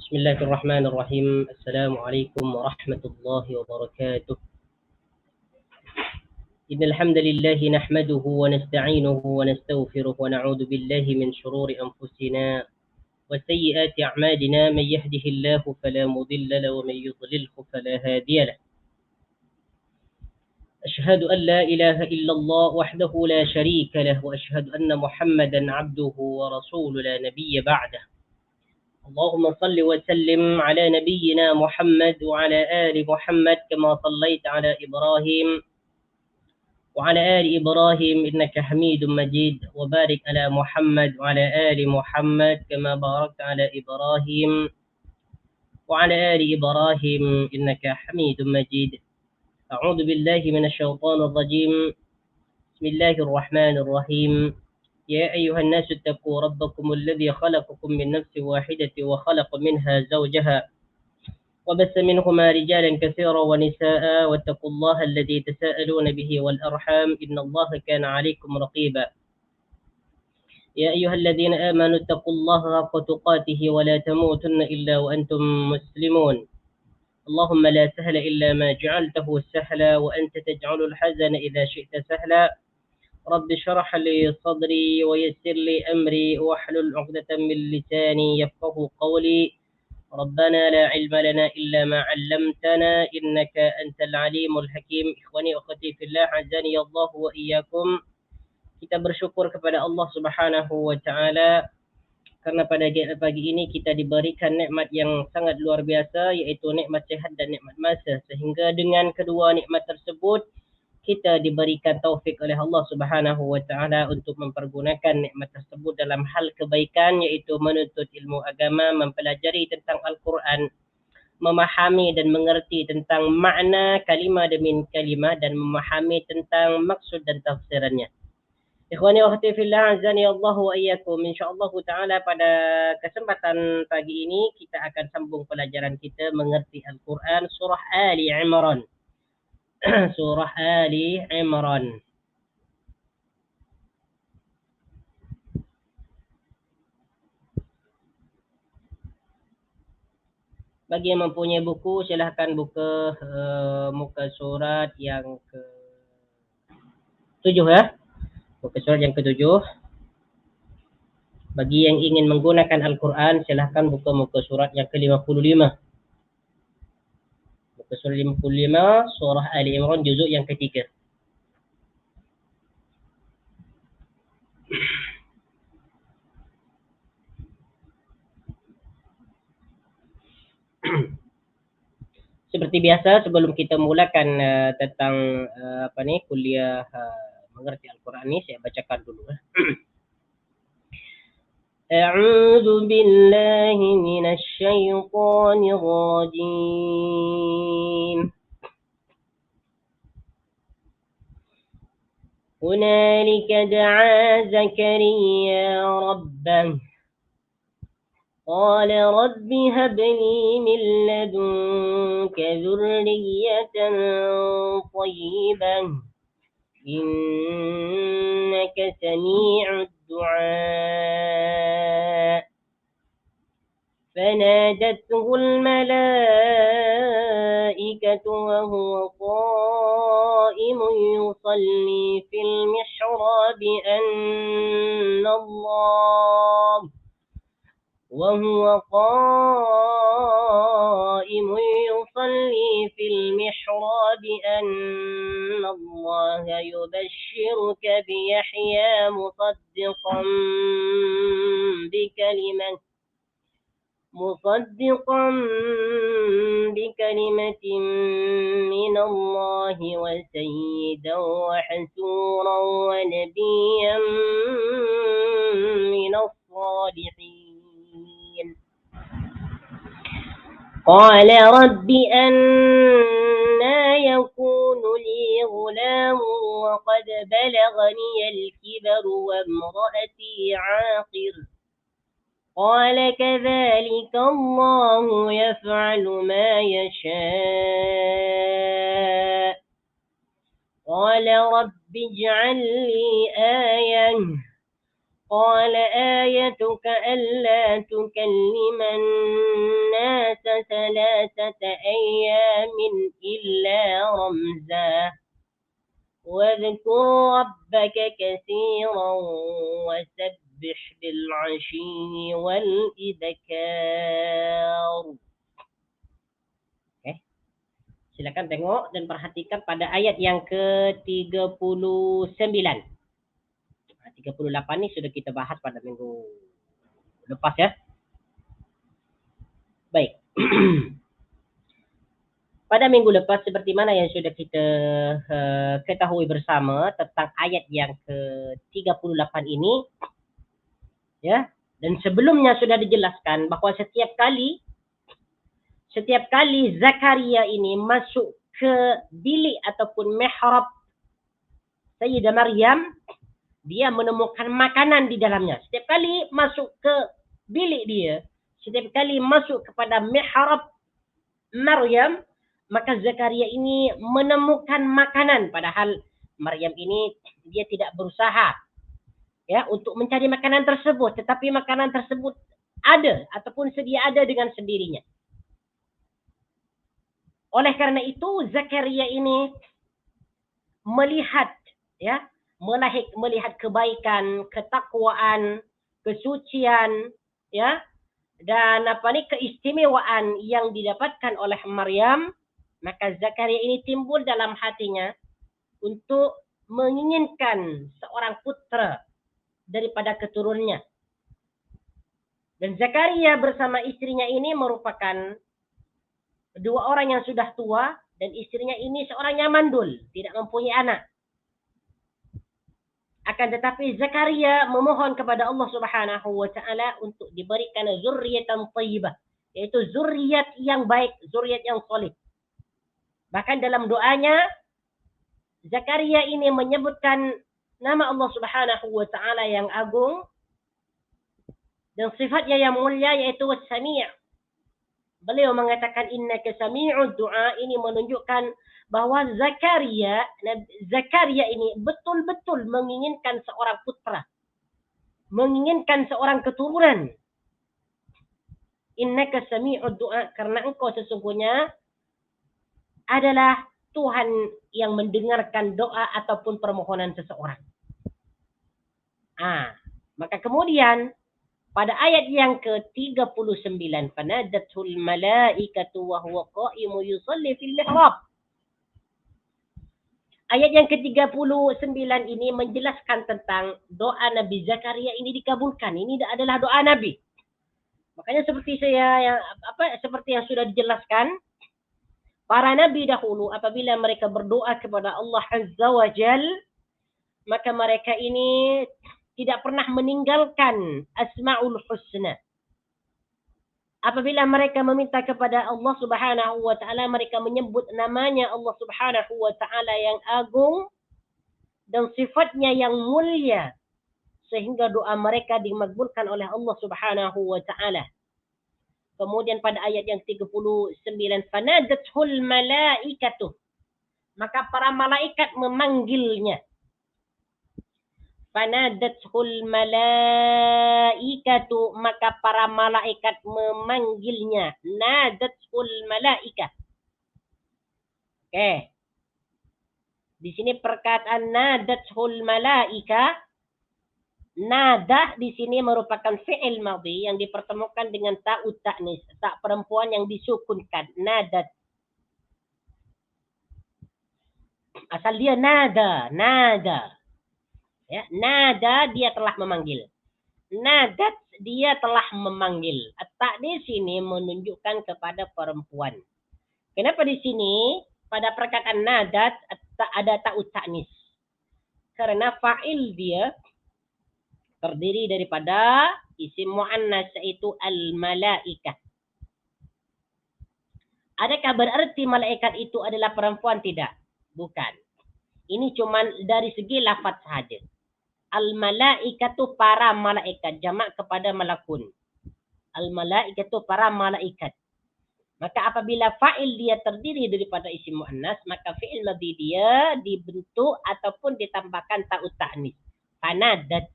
بسم الله الرحمن الرحيم. السلام عليكم ورحمة الله وبركاته. إن الحمد لله نحمده ونستعينه ونستغفره ونعوذ بالله من شرور أنفسنا وسيئات أعمالنا. من يهده الله فلا مضل له ومن يضلله فلا هادي له. أشهد أن لا إله إلا الله وحده لا شريك له، وأشهد أن محمدا عبده ورسوله لا نبي بعده. اللهم صل وسلم على نبينا محمد وعلى آل محمد كما صليت على إبراهيم وعلى آل إبراهيم إنك حميد مجيد، وبارك على محمد وعلى آل محمد كما باركت على إبراهيم وعلى آل إبراهيم إنك حميد مجيد. أعوذ بالله من الشيطان الرجيم. بسم الله الرحمن الرحيم. يا أيها الناس اتقوا ربكم الذي خلقكم من نفس واحدة وخلق منها زوجها وبث منهما رجالا كثيرا ونساء، واتقوا الله الذي تساءلون به والأرحام إن الله كان عليكم رقيبا. يا أيها الذين آمنوا اتقوا الله حق تقاته ولا تموتن إلا وأنتم مسلمون. اللهم لا سهل إلا ما جعلته سهلا وأنت تجعل الحزن إذا شئت سهلا. رب اشرح لي صدري ويسر لي أمري واحلل عقدة من لساني يفقه قولي. ربنا لا علم لنا إلا ما علمتنا إنك أنت العليم الحكيم. إخواني أخوتي في الله عزني الله وإياكم. Kita bersyukur kepada Allah Subhanahu wa taala karena pada pagi ini kita diberikan nikmat yang sangat luar biasa, yaitu nikmat sehat dan nikmat masa, sehingga dengan kedua nikmat tersebut kita diberikan taufik oleh Allah Subhanahu wa taala untuk mempergunakan nikmat tersebut dalam hal kebaikan, yaitu menuntut ilmu agama, mempelajari tentang Al-Quran, memahami dan mengerti tentang makna kalimah demi kalimah, dan memahami tentang maksud dan tafsirannya. Ikhwani wa akhwati fillah azani Allah wa iyyakum. Insyaallah taala pada kesempatan pagi ini kita akan sambung pelajaran kita mengerti Al-Quran surah Ali Imran. Surah Ali Imran. Bagi yang mempunyai buku, silahkan buka muka surat yang ke-7 ya. Muka surat yang ke-7. Bagi yang ingin menggunakan Al-Quran, silahkan buka muka surat yang ke-55. Muka surat 55, surah Ali Imran, juzuk yang ke-3. Seperti biasa, sebelum kita mulakan tentang kuliah mengerti Al-Quran ini, saya bacakan dulu. أعوذ بالله من الشيطان الرجيم. هنالك دعا زكريا ربه قال رب هب لي من لدنك ذرية طيبة إنك سميع الدعاء. فنادته الملائكة وهو قائم يصلي في المحراب أن الله يبشرك بيحيى مصدقا بكلمة من الله وسيدا وحسورا ونبيا من الصالحين. قال رب أنى يكون لي غلام وقد بلغني الكبر وامرأتي عاقر. قال كذلك الله يفعل ما يشاء. قال رب اجعل لي آية. قال آيتك ألا تكلم الناس ثلاثة أيام إلا رمزا واذكر ربك كثيرا وسبح بالعشي والإبكار. Silakan tengok dan perhatikan pada ayat yang ke-39. 38 ni sudah kita bahas pada minggu lepas ya. Baik. Pada minggu lepas seperti mana yang sudah kita ketahui bersama tentang ayat yang ke-38 ini ya, dan sebelumnya sudah dijelaskan bahawa setiap kali Zakaria ini masuk ke bilik ataupun mihrab Sayyidah Maryam, dia menemukan makanan di dalamnya. Setiap kali masuk ke bilik dia, setiap kali masuk kepada mihrab Maryam, maka Zakaria ini menemukan makanan. Padahal Maryam ini dia tidak berusaha ya untuk mencari makanan tersebut, tetapi makanan tersebut ada ataupun sedia ada dengan sendirinya. Oleh karena itu Zakaria ini melihat ya, melihat kebaikan, ketakwaan, kesucian ya, dan keistimewaan yang didapatkan oleh Maryam, maka Zakaria ini timbul dalam hatinya untuk menginginkan seorang putra daripada keturunannya. Dan Zakaria bersama istrinya ini merupakan dua orang yang sudah tua, dan istrinya ini seorang yang mandul, tidak mempunyai anak. Akan tetapi Zakaria memohon kepada Allah Subhanahu wa taala untuk diberikan zurriyatan thayyibah, yaitu zuriat yang baik, zuriat yang soleh. Bahkan dalam doanya Zakaria ini menyebutkan nama Allah Subhanahu wa taala yang agung dan sifatnya yang mulia, yaitu As-Sami'. Beliau mengatakan innaka sami'ud du'a, ini menunjukkan bahwa Zakaria ini betul-betul menginginkan seorang putra, menginginkan seorang keturunan. Innaka sami'ud du'a, karena engkau sesungguhnya adalah Tuhan yang mendengarkan doa ataupun permohonan seseorang. Maka kemudian pada ayat yang ke-39, fanadatul malaikatu wa huwa qa'imun yusalli fil mihrab. Ayat yang ke-39 ini menjelaskan tentang doa Nabi Zakaria ini dikabulkan. Ini adalah doa Nabi. Makanya seperti yang sudah dijelaskan, para nabi dahulu apabila mereka berdoa kepada Allah Azza wa Jal, maka mereka ini tidak pernah meninggalkan Asma'ul Husna. Apabila mereka meminta kepada Allah Subhanahu wa taala, mereka menyebut namanya Allah Subhanahu wa taala yang agung dan sifatnya yang mulia, sehingga doa mereka dimakbulkan oleh Allah Subhanahu wa taala. Kemudian pada ayat yang 39, fanadathul malaikatu, maka para malaikat memanggilnya. Fanadathul malaikatu, maka para malaikat memanggilnya. Nadathul malaika. Oke. Di sini perkataan nadathul malaika, nada di sini merupakan fi'il madhi yang dipertemukan dengan ta'ut ta'nis, tak perempuan yang disukunkan, nadat. Asal dia nada. Ya, nada dia telah memanggil. Nadat dia telah memanggil. Tak di sini menunjukkan kepada perempuan. Kenapa di sini pada perkataan nadat ada ta'ut ta'nis? Karena fa'il dia terdiri daripada isim muannas, yaitu al-malaikah. Adakah berarti malaikat itu adalah perempuan? Tidak. Bukan. Ini cuma dari segi lafaz sahaja. Al-malaikatu para malaikat, jamak kepada malakun. Al-malaikatu para malaikat. Maka apabila fa'il dia terdiri daripada isim muannas, maka fi'il madhi dia dibentuk ataupun ditambahkan ta'ut ta'nis. Fanadat.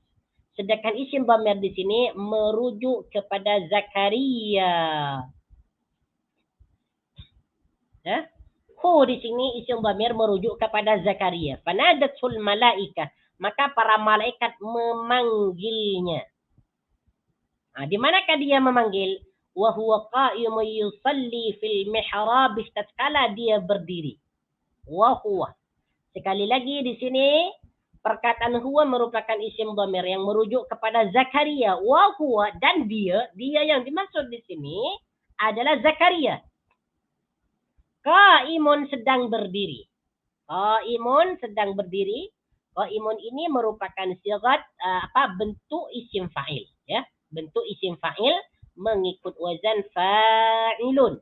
Sedangkan isim dhamir di sini merujuk kepada Zakaria. Ya. Hu di sini isim dhamir merujuk kepada Zakaria. Fanadatul malaikah, maka para malaikat memanggilnya. Nah, di manakah dia memanggil? Wa huwa qa'imun yusalli fil mihrab, tatkala dia berdiri. Wa huwa. Sekali lagi di sini perkataan huwa merupakan isim dhamir yang merujuk kepada Zakaria. Wa huwa, dan dia yang dimaksud di sini adalah Zakaria. Qa'imun, sedang berdiri. Qa'imun, sedang berdiri. Qa'imun ini merupakan sigat bentuk isim fa'il, ya. Bentuk isim fa'il mengikut wazan fa'ilun.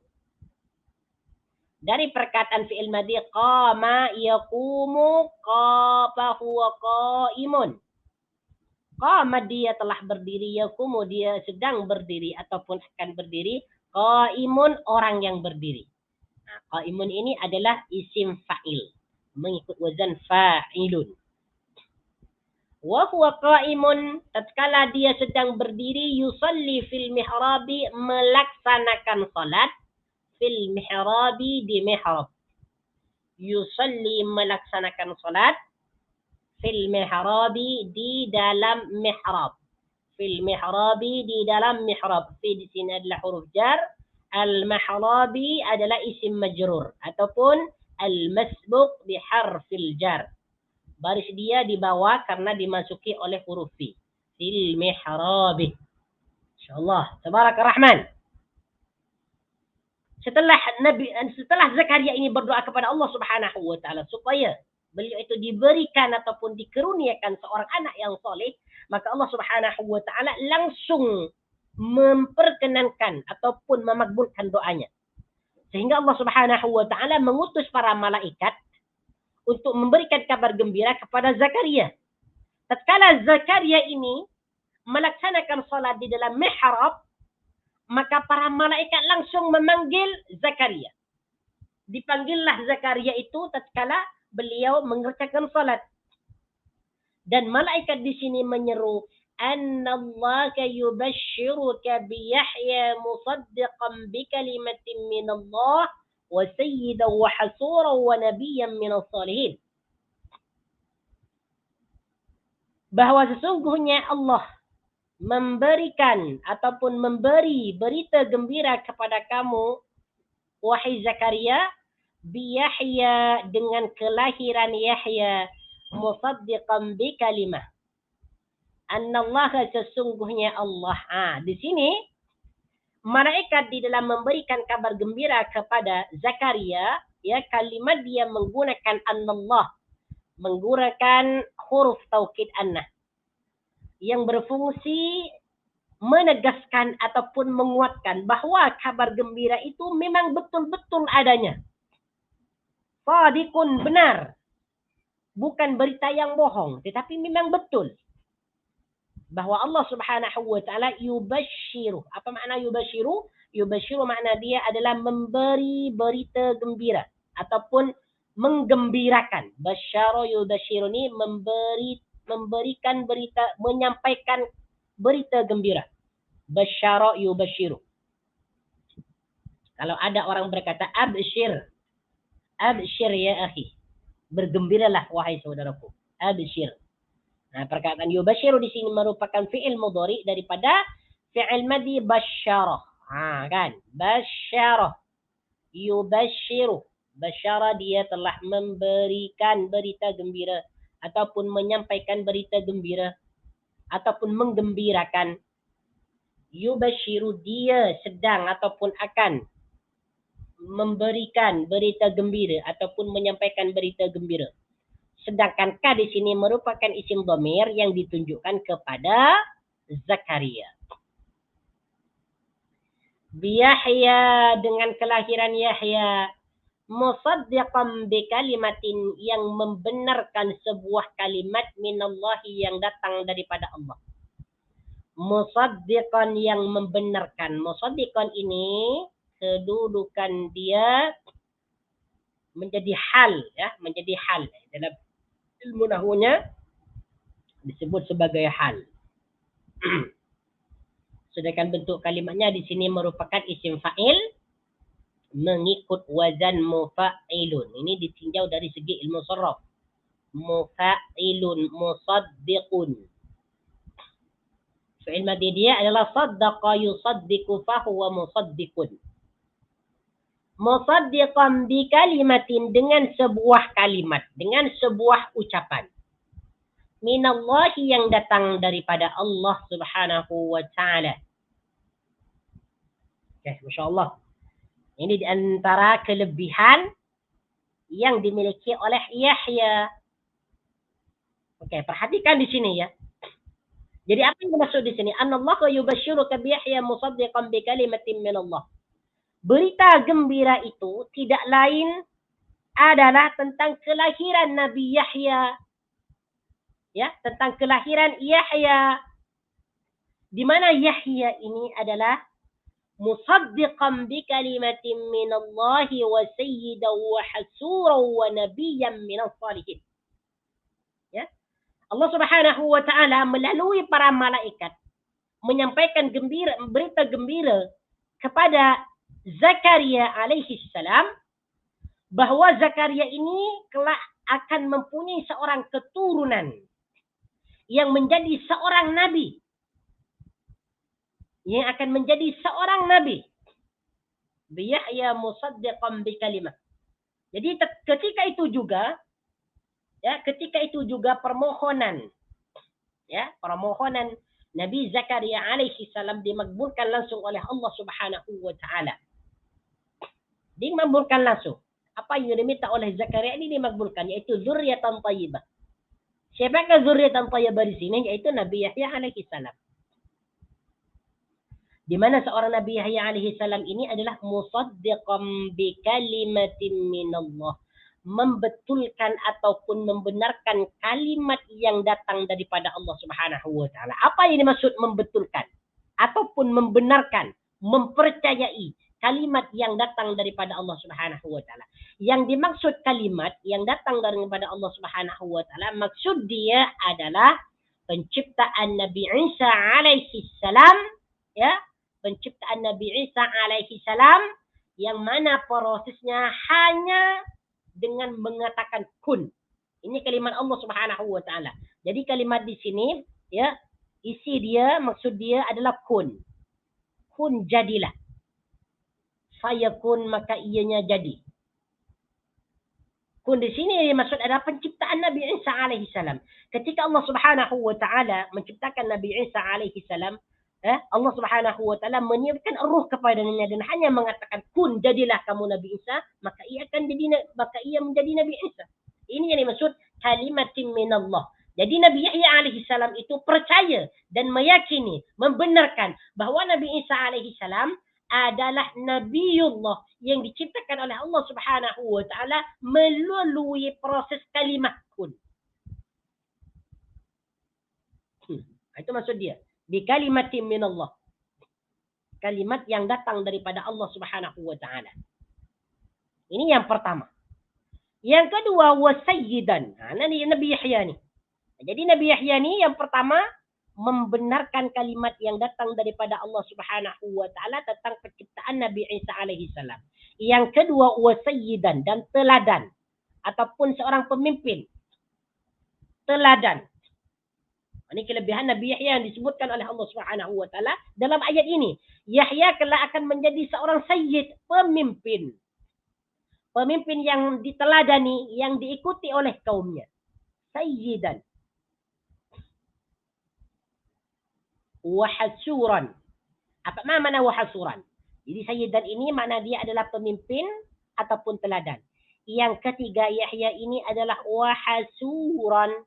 Dari perkataan fi'il madhi qama yaqumu, qaba huwa qa'imun. Qama, dia telah berdiri, yaqumu, dia sedang berdiri ataupun akan berdiri, qa'imun, orang yang berdiri. Nah, qa'imun ini adalah isim fa'il mengikut wazan fa'ilun. Wa huwa qa'imun, tatkala dia sedang berdiri, yusalli fil mihrabi, melaksanakan salat, fil mihrabi, di mihrab. Yusalli, melaksanakan salat, fil mihrabi, di dalam mihrab. Fil mihrabi, di dalam mihrab. Fi di sini adalah huruf jar. Al-mahrabi adalah isim majrur ataupun al-masbuq bi harfil jar. Baris dia di bawah karena dimasuki oleh huruf fi. Fil mihrabi. Insyaallah. Tabarakar Rahman. Setelah Zakaria ini berdoa kepada Allah Subhanahu wa taala supaya beliau itu diberikan ataupun dikeruniakan seorang anak yang soleh, maka Allah Subhanahu wa taala langsung memperkenankan ataupun memakbulkan doanya. Sehingga Allah Subhanahu wa taala mengutus para malaikat untuk memberikan kabar gembira kepada Zakaria. Tatkala Zakaria ini melaksanakan salat di dalam mihrab, maka para malaikat langsung memanggil Zakaria. Dipanggillah Zakaria itu tatkala beliau mengerjakan salat. Dan malaikat di sini menyeru, "Annallaka yubashshiruka bi Yahya musaddiqan bi kalimatin min Allah wa sayyidan wa hasuran wa nabiyyan min as-salihin." Bahwa sesungguhnya Allah memberikan ataupun memberi berita gembira kepada kamu, wahai Zakaria, bi Yahya, dengan kelahiran Yahya, musaddiqan bi kalimah. Annallaha, sesungguhnya Allah. Di sini malaikat di dalam memberikan kabar gembira kepada Zakaria, ya, kalimat dia menggunakan annallah, menggunakan huruf taukid annah yang berfungsi menegaskan ataupun menguatkan bahwa kabar gembira itu memang betul-betul adanya. Sadiqun, benar. Bukan berita yang bohong, tetapi memang betul. Bahwa Allah Subhanahu wa taala yubashshiru. Apa makna yubashshiru? Yubashshiru makna dia adalah memberi berita gembira ataupun menggembirakan. Basyara yubashshiru ini memberikan berita, menyampaikan berita gembira. Basyara yubashshiru. Kalau ada orang berkata abshir, abshir ya akhi, bergembiralah wahai saudaraku, abshir. Nah, perkataan yubashiru di sini merupakan fi'il mudhari daripada fi'il madhi basyarah. Kan? Basyarah. Yubashiru. Basyara, dia telah memberikan berita gembira ataupun menyampaikan berita gembira ataupun menggembirakan. Yubashiru, dia sedang ataupun akan memberikan berita gembira ataupun menyampaikan berita gembira. Sedangkan ka di sini merupakan isim dhamir yang ditunjukkan kepada Zakaria. Biyahya, dengan kelahiran Yahya, musaddiqan bi kalimatin, yang membenarkan sebuah kalimat minallahi, yang datang daripada Allah. Musaddiqan, yang membenarkan. Musaddiqan ini kedudukan dia menjadi hal, ya, menjadi hal. Dalam ilmu nahwunya disebut sebagai hal. Sedangkan bentuk kalimatnya di sini merupakan isim fa'il mengikut wazan mufa'ilun. Ini ditinjau dari segi ilmu saraf. Mufa'ilun, musaddiqun. Fi'il madhi dia adalah saddaqa yusaddiqu fahuwa musaddiqun. Musaddiqan bi kalimatin, dengan sebuah kalimat, dengan sebuah ucapan. Minallahi, yang datang daripada Allah Subhanahu wa ta'ala. Okay, Masya Allah. Ini di antara kelebihan yang dimiliki oleh Yahya. Oke, perhatikan di sini ya. Jadi apa yang dimaksud di sini? Anallahu yubashshiruka bi Yahya musaddiqan bi kalimatin min Allah. Berita gembira itu tidak lain adalah tentang kelahiran Nabi Yahya. Ya, tentang kelahiran Yahya. Di mana Yahya ini adalah musaddiqan bi kalimatin min Allah wa sayyidan wa hasuran wa nabiyyan min as-salihin. Ya. Allah Subhanahu wa ta'ala melalui para malaikat menyampaikan berita gembira kepada Zakaria alaihi salam bahwa Zakaria ini kelak akan mempunyai seorang keturunan yang menjadi seorang nabi. Yang akan menjadi seorang nabi. Yahya musaddiqan bi kalimat. Jadi ketika itu juga permohonan Nabi Zakaria alaihi salam dimakbulkan langsung oleh Allah Subhanahu wa ta'ala. Dimakbulkan langsung. Apa yang diminta oleh Zakaria ini dimakbulkan, yaitu zurriyatan thayyibah. Siapakah zurriyatan thayyibah di sini? Yaitu Nabi Yahya alaihi salam. Di mana seorang Nabi Yahya alaihi salam ini adalah musaddiqan bi kalimatin minallah, membetulkan ataupun membenarkan kalimat yang datang daripada Allah Subhanahu wa ta'ala. Apa yang dimaksud membetulkan ataupun membenarkan, mempercayai kalimat yang datang daripada Allah Subhanahu wa ta'ala? Yang dimaksud kalimat yang datang daripada Allah Subhanahu wa ta'ala, maksud dia adalah penciptaan Nabi Isa alaihi salam, ya, penciptaan Nabi Isa alaihi salam, yang mana prosesnya hanya dengan mengatakan kun. Ini kalimat Allah Subhanahu wa ta'ala. Jadi kalimat di sini, ya, isi dia, maksud dia adalah kun. Kun, jadilah. Fayakun, maka ianya jadi. Kun di sini maksud adalah penciptaan Nabi Isa alaihi salam. Ketika Allah Subhanahu wa ta'ala menciptakan Nabi Isa alaihi salam, Allah Subhanahu wa ta'ala meniupkan ruh kepadanya dan hanya mengatakan kun, jadilah kamu Nabi Isa, maka ia menjadi Nabi Isa. Ini yang dimaksud kalimatin minallah. Jadi Nabi Yahya alaihi salam itu percaya dan meyakini, membenarkan bahwa Nabi Isa alaihi salam adalah Nabiullah yang diciptakan oleh Allah Subhanahu wa ta'ala melalui proses kalimat kun. Itu maksud dia. Bi kalimatin minallah. Kalimat yang datang daripada Allah Subhanahu wa ta'ala. Ini yang pertama. Yang kedua, wasayyidan. Ini Nabi Yahya ni. Jadi Nabi Yahya ni yang pertama membenarkan kalimat yang datang daripada Allah Subhanahu wa ta'ala tentang penciptaan Nabi Isa alaihi salam. Yang kedua, wasayyidan, dan teladan ataupun seorang pemimpin. Teladan. Ini kelebihan Nabi Yahya yang disebutkan oleh Allah Subhanahu wa ta'ala dalam ayat ini. Yahya kelak akan menjadi seorang sayyid, pemimpin. Pemimpin yang diteladani, yang diikuti oleh kaumnya. Sayyidan. Wahasuran. Apa makna wahasuran? Jadi sayyidan ini makna dia adalah pemimpin ataupun teladan. Yang ketiga, Yahya ini adalah wahasuran.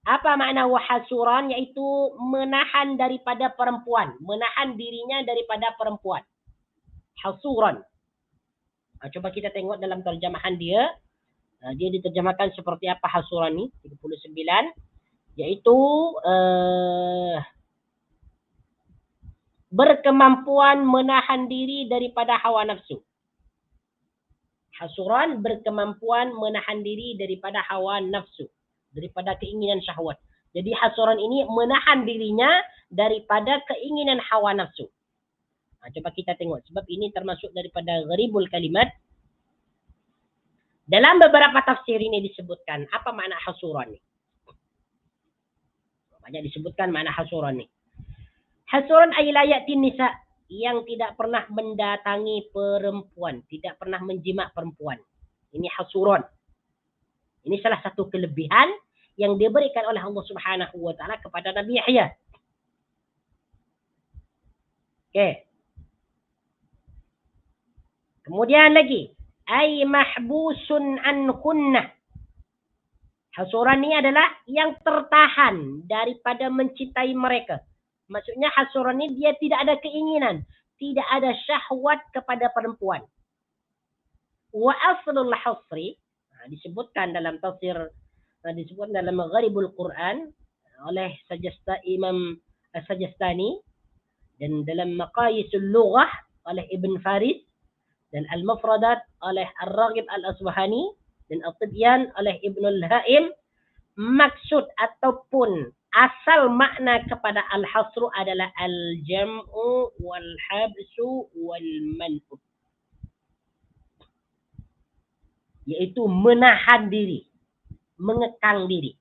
Apa makna wahasuran? Yaitu menahan daripada perempuan. Menahan dirinya daripada perempuan. Hasuran. Coba kita tengok dalam terjemahan dia. Dia diterjemahkan seperti apa hasuran ni? 39. Yaitu berkemampuan menahan diri daripada hawa nafsu. Hasuran, berkemampuan menahan diri daripada hawa nafsu. Daripada keinginan syahwat. Jadi hasuran ini menahan dirinya daripada keinginan hawa nafsu. Coba kita tengok. Sebab ini termasuk daripada gharibul kalimat. Dalam beberapa tafsir ini disebutkan apa makna hasuran ni. Banyak disebutkan makna hasuran ni. Hasuran ay la ya'tin nisa, yang tidak pernah mendatangi perempuan, tidak pernah menjimak perempuan. Ini hasuran. Ini salah satu kelebihan yang diberikan oleh Allah Subhanahu wa taala kepada Nabi Yahya. Okey. Kemudian lagi, ay mahbusun anhunna. Hasuran ni adalah yang tertahan daripada mencintai mereka. Maksudnya hasuran ni dia tidak ada keinginan, tidak ada syahwat kepada perempuan. Wa aslul hasri, disebutkan dalam tafsir, disebutkan dalam Gharibul Quran oleh Imam As-Sajastani, dan dalam Maqayisul Lughah oleh Ibn Faris, dan Al-Mufradat oleh Ar-Raghib Al-Asbahani, dan At-Tibyan oleh Ibn Al-Haim. Maksud ataupun asal makna kepada al-hasru adalah al-jam'u wal-habsu wal-man'u, iaitu menahan diri, mengekang diri.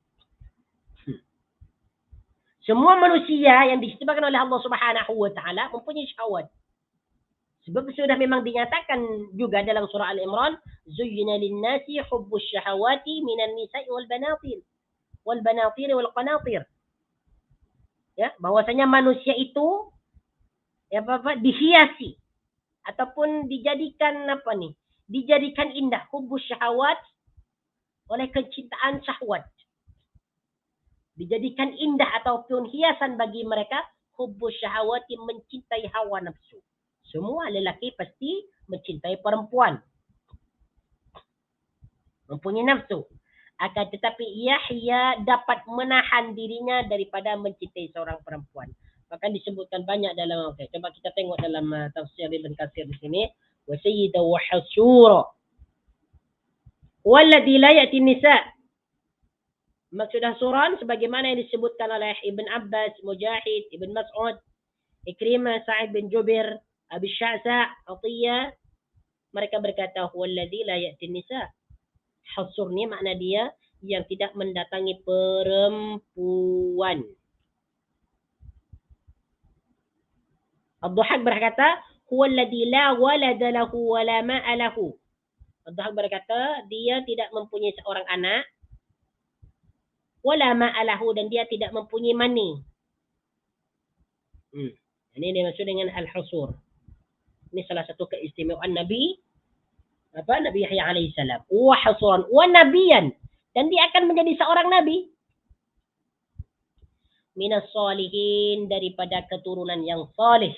Semua manusia yang disebabkan oleh Allah Subhanahu wa taala mempunyai syahwat. Sebab sudah memang dinyatakan juga dalam surah Al-Imran, zuyyina lin-nasi hubbus syahawati minan nisa'i wal banatir wal qanatir. Ya, bahwasanya manusia itu dihiasi ataupun dijadikan dijadikan indah, hubbus syahawat, oleh kecintaan syahwat. Dijadikan indah ataupun hiasan bagi mereka, hubbus syahawati, mencintai hawa nafsu. Semua lelaki pasti mencintai perempuan, mempunyai nafsu. Akan tetapi Yahya dapat menahan dirinya daripada mencintai seorang perempuan. Bahkan disebutkan banyak dalam, coba kita tengok dalam tafsir Ibn Katsir di sini, wa sayyida wa hasura walladhi la ya'ti nisa. Maksud hasuran sebagaimana yang disebutkan oleh Ibn Abbas, Mujahid, Ibn Mas'ud, Ikrimah, Sa'id bin Jubair, Abi Sya'sa, Atiyah, mereka berkata huwallazi la ya'ti nisa. Hasur ni makna dia yang tidak mendatangi perempuan. Ad-Dhahhak berkata huwallazi la walada lahu wa la ma'a lahu. Ad-Dhahhak berkata dia tidak mempunyai seorang anak, wala ma'a lahu, dan dia tidak mempunyai mani. Ini dimaksud dengan al-husur. Ini salah satu keistimewaan Nabi Yahya alaihi salam. Wa hasuran wa nabiyan, dan dia akan menjadi seorang nabi. Minas salihin, daripada keturunan yang salih.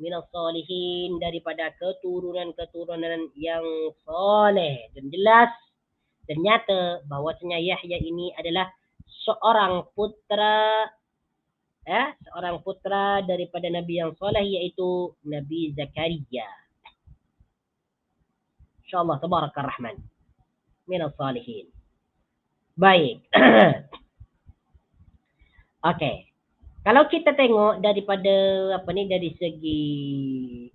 Minas salihin, daripada keturunan yang saleh. Dan jelas dan nyata bahwasanya Yahya ini adalah seorang putra daripada nabi yang saleh, yaitu Nabi Zakaria. InsyaAllah tabarakar rahman, minas salihin. Baik. Okey. Kalau kita tengok daripada dari segi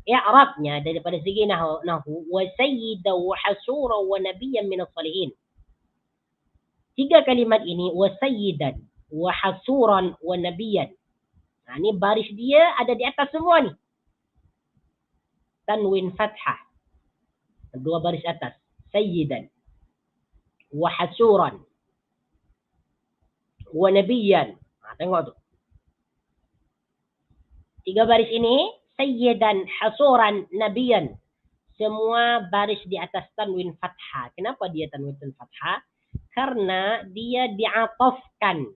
i'rabnya, daripada segi nahwu, wa sayyida wa hasura wa nabiyyan minas salihin. Tiga kalimat ini, wa sayyidan wa hasuran wa nabiyyan. Ini baris dia ada di atas semua ni. Tanwin fathah. Dua baris atas. Sayyidan wa hasuran wa nabiyyan. Tengok tu. Tiga baris ini, sayyidan, hasuran, nabiyyan. Semua baris di atas tanwin fathah. Kenapa dia tanwin fathah? Karena dia diatofkan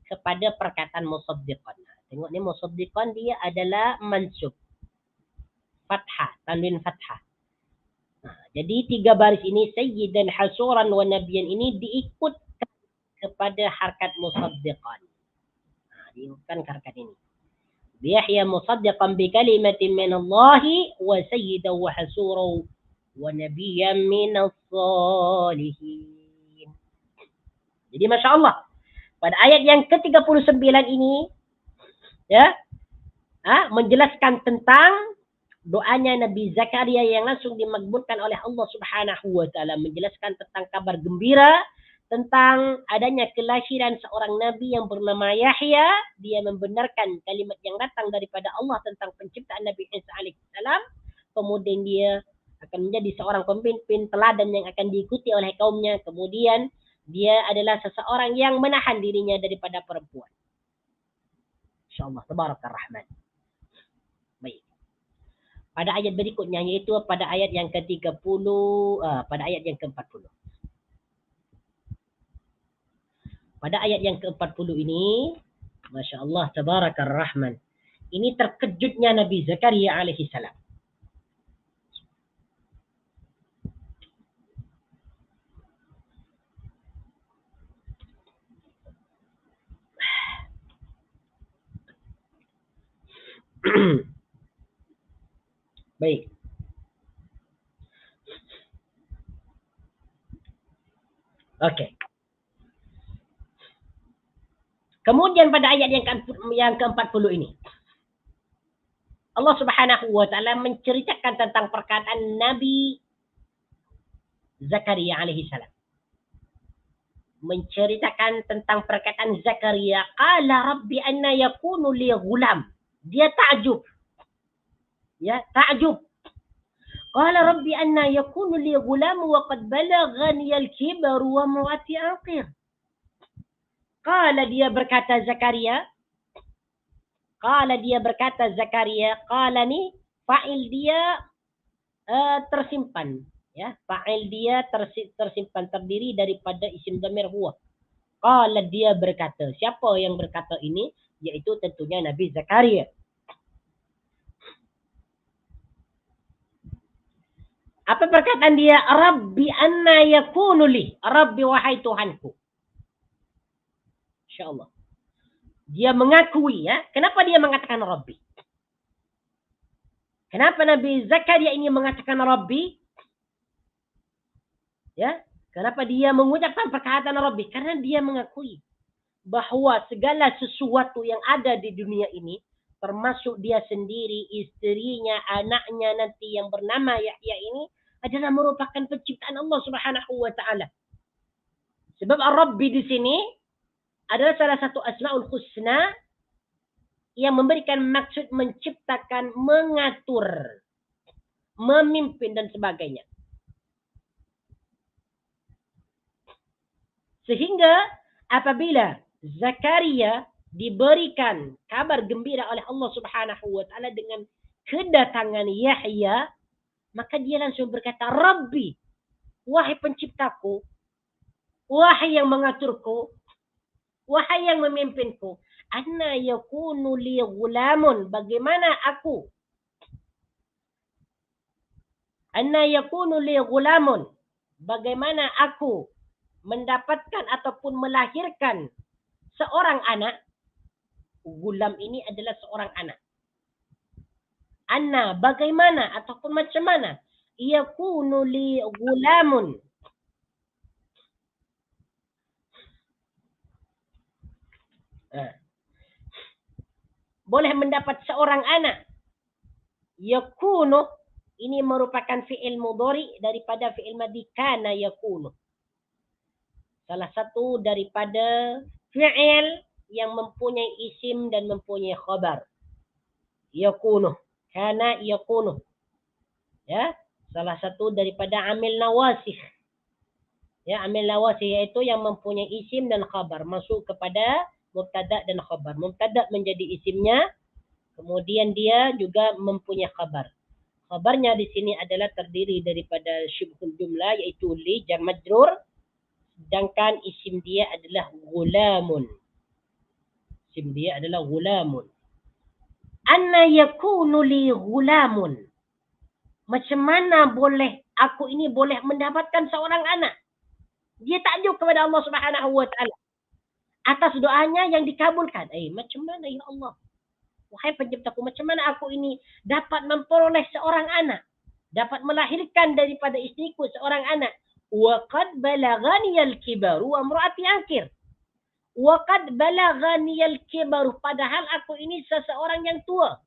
kepada perkataan musaddiqan. Tengok ni, musaddiqan dia adalah mansub. Fathah, tanwin fathah. Jadi tiga baris ini, sayyidan, hasuran, wa nabiyyan, ini diikutkan kepada harkat musaddiqan. Diikutkan harkat ini. Yahya musaddiqan bi kalimatin min Allah wa sayyidan wa hasuran wa nabiyyan minas salihin. Jadi Masya Allah, pada ayat yang ke-39 ini, ya, menjelaskan tentang doanya Nabi Zakaria yang langsung dimakbulkan oleh Allah Subhanahu wa taala, menjelaskan tentang kabar gembira tentang adanya kelahiran seorang nabi yang bernama Yahya. Dia membenarkan kalimat yang datang daripada Allah tentang penciptaan Nabi Isa alaihissalam. Kemudian dia akan menjadi seorang pemimpin teladan yang akan diikuti oleh kaumnya. Kemudian dia adalah seseorang yang menahan dirinya daripada perempuan. InsyaAllah, tabarakar rahman. Baik. Pada ayat berikutnya, yaitu pada ayat yang ke-30, pada ayat yang ke-40. Pada ayat yang ke-40 ini, Masya Allah, tabarakar rahman. Ini terkejutnya Nabi Zakaria alaihi salam. Baik. Oke. Kemudian pada ayat yang ke-40 ini, Allah Subhanahu wa taala menceritakan tentang perkataan Nabi Zakaria alaihi salam. Menceritakan tentang perkataan Zakaria, qala rabbi anna yakunu li ghulam. Dia ta'jub. Ya, ta'jub. Qala rabbi anna yakunu li ghulam wa qad balaghani al-kibar wa imraati aqir. Qala dia berkata Zakaria, qala ni fa'il dia tersimpan, ya. Fa'il dia tersimpan, terdiri daripada isim dhamir huwa. Qala dia berkata. Siapa yang berkata ini? Yaitu tentunya Nabi Zakaria. Apa perkataan dia? Rabbi anna yakunu li. Rabbi, wahai Tuhanku. InsyaAllah. Dia mengakui, ya. Kenapa dia mengatakan Rabbi? Kenapa Nabi Zakaria ini mengatakan Rabbi? Ya. Kenapa dia mengucapkan perkataan Rabbi? Karena dia mengakui bahwa segala sesuatu yang ada di dunia ini, termasuk dia sendiri, istrinya, anaknya nanti yang bernama Yahya ini, adalah merupakan penciptaan Allah Subhanahu wa taala. Sebab Ar-Rabbi di sini adalah salah satu Asmaul Husna yang memberikan maksud menciptakan, mengatur, memimpin dan sebagainya. Sehingga apabila Zakaria diberikan kabar gembira oleh Allah Subhanahu wa taala dengan kedatangan Yahya, maka dia langsung berkata, Rabbi, wahai penciptaku, wahai yang mengaturku, wahai yang memimpinku, anna yakunu li ghulamun, bagaimana aku mendapatkan ataupun melahirkan seorang anak. Gulam ini adalah seorang anak. Anna, bagaimana ataupun macam mana? Yakunu li ghulamun. Boleh mendapat seorang anak. Yakunu, ini merupakan fi'il mudhari daripada fi'il madhi kana yakunu. Salah satu daripada fi'il yang mempunyai isim dan mempunyai khabar. Yakunu. Kana yakunu. Ya, salah satu daripada amil nawasih. Ya, amil nawasih iaitu yang mempunyai isim dan khabar, masuk kepada mubtada dan khabar. Mubtada menjadi isimnya, kemudian dia juga mempunyai khabar. Khabarnya di sini adalah terdiri daripada syibhul jumlah, yaitu li, jar majrur, sedangkan isim dia adalah ghulamun. Isim dia adalah ghulamun. Anna yakunu li ghulamun. Macam mana boleh aku ini boleh mendapatkan seorang anak? Dia takjub kepada Allah Subhanahu wa taala atas doanya yang dikabulkan. Macam mana ya Allah? Wahai penciptaku, macam mana aku ini dapat memperoleh seorang anak? Dapat melahirkan daripada istriku seorang anak. Wa qad balaghani al-kibar wa imraati aqir. Wa qad balaghani al-kibar, padahal aku ini seseorang yang tua.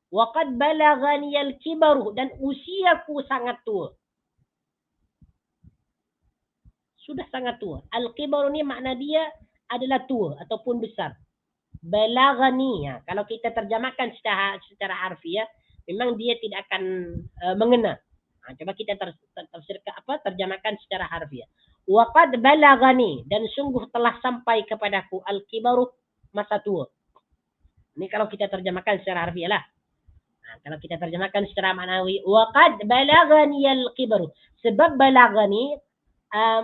Wa qad balaghaniyal kibaru, dan usiaku sangat tua. Sudah sangat tua. Al-kibaru ni makna dia adalah tua ataupun besar. Balaghani, ya. Kalau kita terjemahkan secara harfiah, memang dia tidak akan mengena. Coba kita terjemahkan secara harfiah. Wa qad balaghani, dan sungguh telah sampai kepadaku al-kibaru, masa tua. Ini kalau kita terjemahkan secara harfiah lah. Kalau kita terjemahkan secara maknawi, wa qad balaghani al-kibaru. Sebab balaghani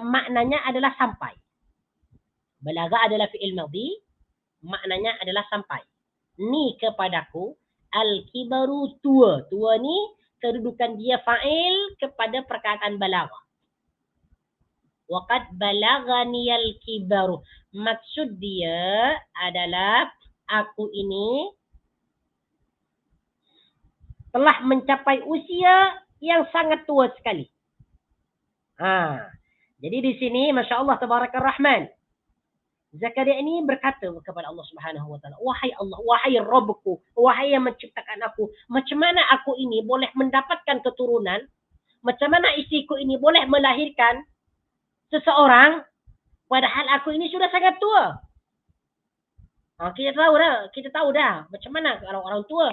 maknanya adalah sampai. Balagha adalah fi'il madhi, maknanya adalah sampai. Ni kepadaku al-kibaru, tua. Tua ni kedudukan dia fa'il kepada perkataan balagha. Wa qad balaghani al-kibaru. Maksud dia adalah aku ini telah mencapai usia yang sangat tua sekali. Jadi di sini Masya Allah Tabarakar Rahman, Zakaria ini berkata kepada Allah Subhanahu wa taala, wahai Allah, wahai Rabbku, wahai yang menciptakan aku, macam mana aku ini boleh mendapatkan keturunan? Macam mana istriku ini boleh melahirkan seseorang padahal aku ini sudah sangat tua? Kita tahu dah macam mana kalau orang tua.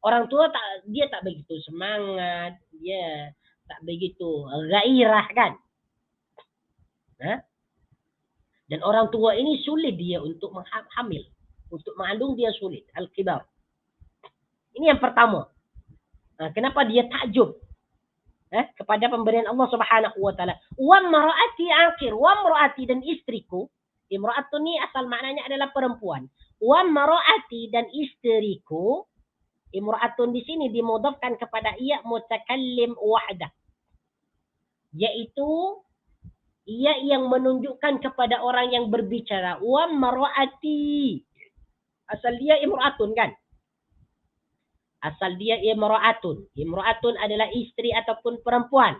Orang tua dia tak begitu semangat, dia tak begitu gairah kan? Dan orang tua ini sulit dia untuk hamil, untuk mengandung dia sulit. Al-kibar. Ini yang pertama. Kenapa dia takjub kepada pemberian Allah Subhanahu wa taala? Wa mar'ati akhir, wa mar'ati, dan istriku. Imra'atun ni asal maknanya adalah perempuan. Wa mar'ati, dan istriku. Imra'atun di sini dimudhafkan kepada ia mutakallim wahdah, yaitu ia yang menunjukkan kepada orang yang berbicara. Wa mar'ati, asal dia imra'atun kan? Asal dia imra'atun. Imra'atun adalah istri ataupun perempuan.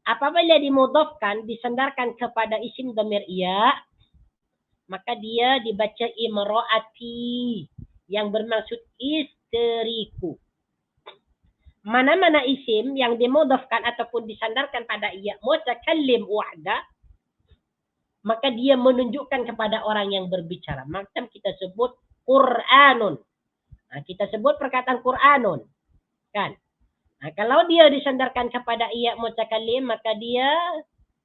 Apabila dimudhafkan, disandarkan kepada isim dhamir ia, maka dia dibaca imra'ati, yang bermaksud istriku. Mana-mana isim yang dimudhafkan ataupun disandarkan pada ia mutakallim wahda, maka dia menunjukkan kepada orang yang berbicara. Macam kita sebut Qur'anun. Kita sebut perkataan Qur'anun. Kan? Kalau dia disandarkan kepada ia mutakallim, maka dia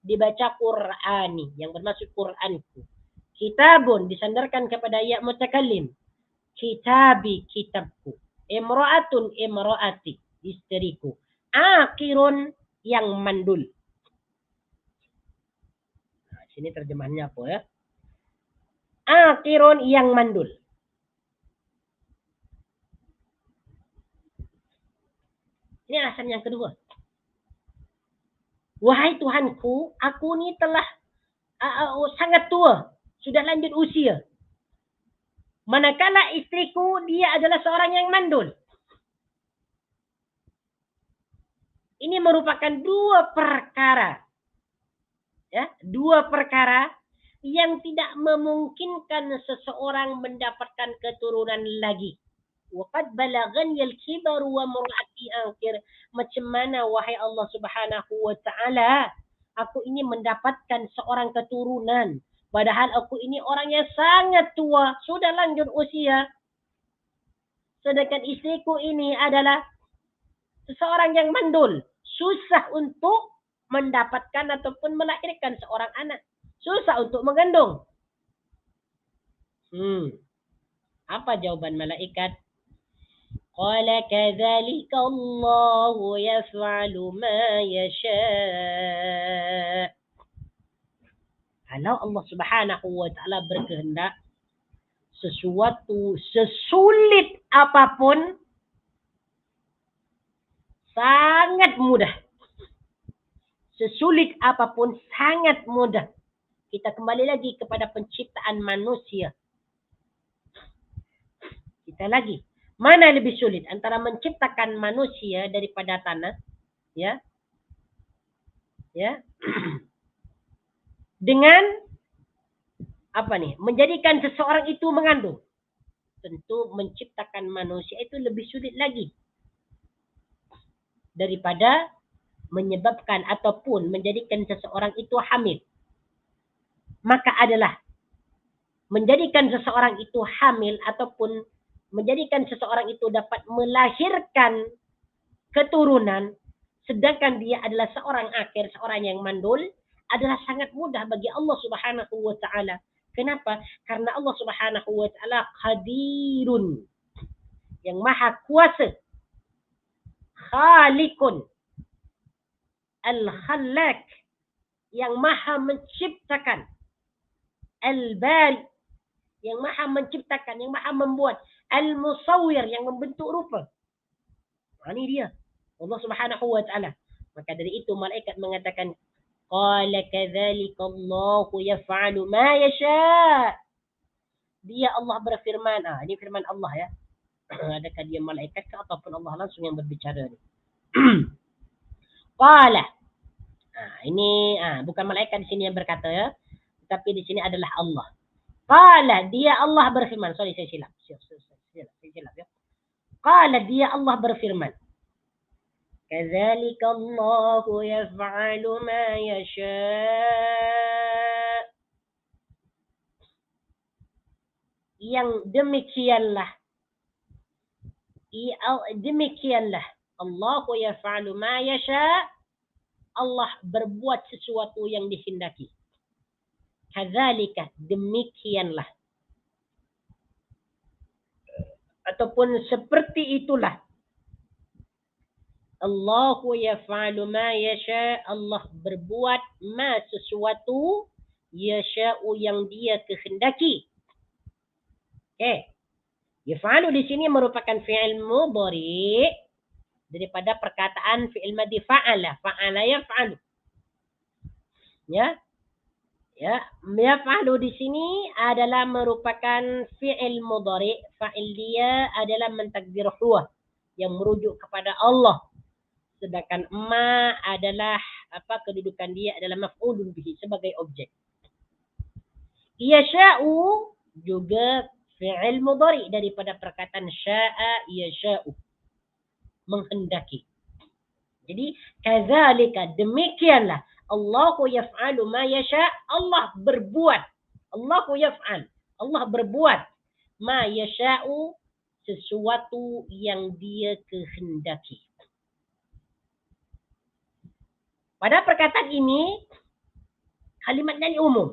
dibaca Qur'ani, yang bermaksud Qur'anku. Kitabun disandarkan kepada ia mutakallim. Kitabi, kitabku. Imra'atun, imra'ati, istriku. Akhirun, yang mandul. Sini terjemahannya apa ya? Akhirun, yang mandul. Ini alasan yang kedua. Wahai Tuhanku, aku ni telah sangat tua, sudah lanjut usia. Manakala istriku dia adalah seorang yang mandul. Ini merupakan dua perkara. Ya, dua perkara yang tidak memungkinkan seseorang mendapatkan keturunan lagi. Waqad balaghani al-kibaru wa mar'ati akhir. Macam mana wahai Allah Subhanahu wa taala, aku ini mendapatkan seorang keturunan padahal aku ini orang yang sangat tua, sudah lanjut usia. Sedangkan istriku ini adalah seseorang yang mandul, susah untuk mendapatkan ataupun melahirkan seorang anak, susah untuk mengandung. Apa jawaban malaikat? Qala kadzalika Allahu yaf'alu ma yasha'. Kalau Allah Subhanahu wa taala berkehendak, sesuatu sesulit apapun sangat mudah. Sesulit apapun sangat mudah. Kita kembali lagi kepada penciptaan manusia. Kita lagi, mana lebih sulit antara menciptakan manusia daripada tanah? Ya. Dengan menjadikan seseorang itu mengandung. tentu menciptakan manusia itu lebih sulit lagi daripada menyebabkan ataupun menjadikan seseorang itu hamil. Maka adalah menjadikan seseorang itu hamil ataupun menjadikan seseorang itu dapat melahirkan keturunan, sedangkan dia adalah seorang akir, seorang yang mandul, adalah sangat mudah bagi Allah Subhanahu wa taala. Kenapa? Karena Allah Subhanahu wa taala Qadirun, yang maha kuasa, Khaliqun, Al-Khallaq, yang maha menciptakan, Al-Bari, yang maha menciptakan, yang maha membuat, Al-Musawwir, yang membentuk rupa. Ini dia Allah Subhanahu wa taala. Maka dari itu malaikat mengatakan, qala kadzalika Allahu yaf'alu ma yasha. Dia Allah berfirman. Ini firman Allah ya. Adakah dia malaikat ataupun Allah langsung yang berbicara ni? Qala. Ini bukan malaikat di sini yang berkata ya, tapi di sini adalah Allah. Qala, dia Allah berfirman. Sorry, saya silap. Saya silap ya. Qala, dia Allah berfirman. Kadzalika Allahu yaf'alu ma yasha. Yang demikianlah Allahu yaf'alu ma yasha. Allah berbuat sesuatu yang dikehendaki. Kadzalika, demikianlah. Ataupun seperti itulah. Allahu yaf'alu ma yasha. Allah berbuat ma sesuatu yasha'u yang dia kehendaki. Okay. Yaf'alu di sini merupakan fi'il mudhari daripada perkataan fi'il madhi fa'ala. Fa'ala yaf'alu. Ya. Yaf'alu di sini adalah merupakan fi'il mudhari. Fa'il dia adalah mentakdir huwa, yang merujuk kepada Allah. Sedangkan ma adalah kedudukan dia adalah maf'ulun bihi, sebagai objek. Yasha'u juga fi'il mudhari daripada perkataan sya'a yasha'u, menghendaki. Jadi kadzalika, demikianlah, Allahu yaf'alu ma yasha. Allah berbuat. Allahu yaf'al. Allah berbuat ma yasha'u, sesuatu yang dia kehendaki. Pada perkataan ini kalimatnya ini umum.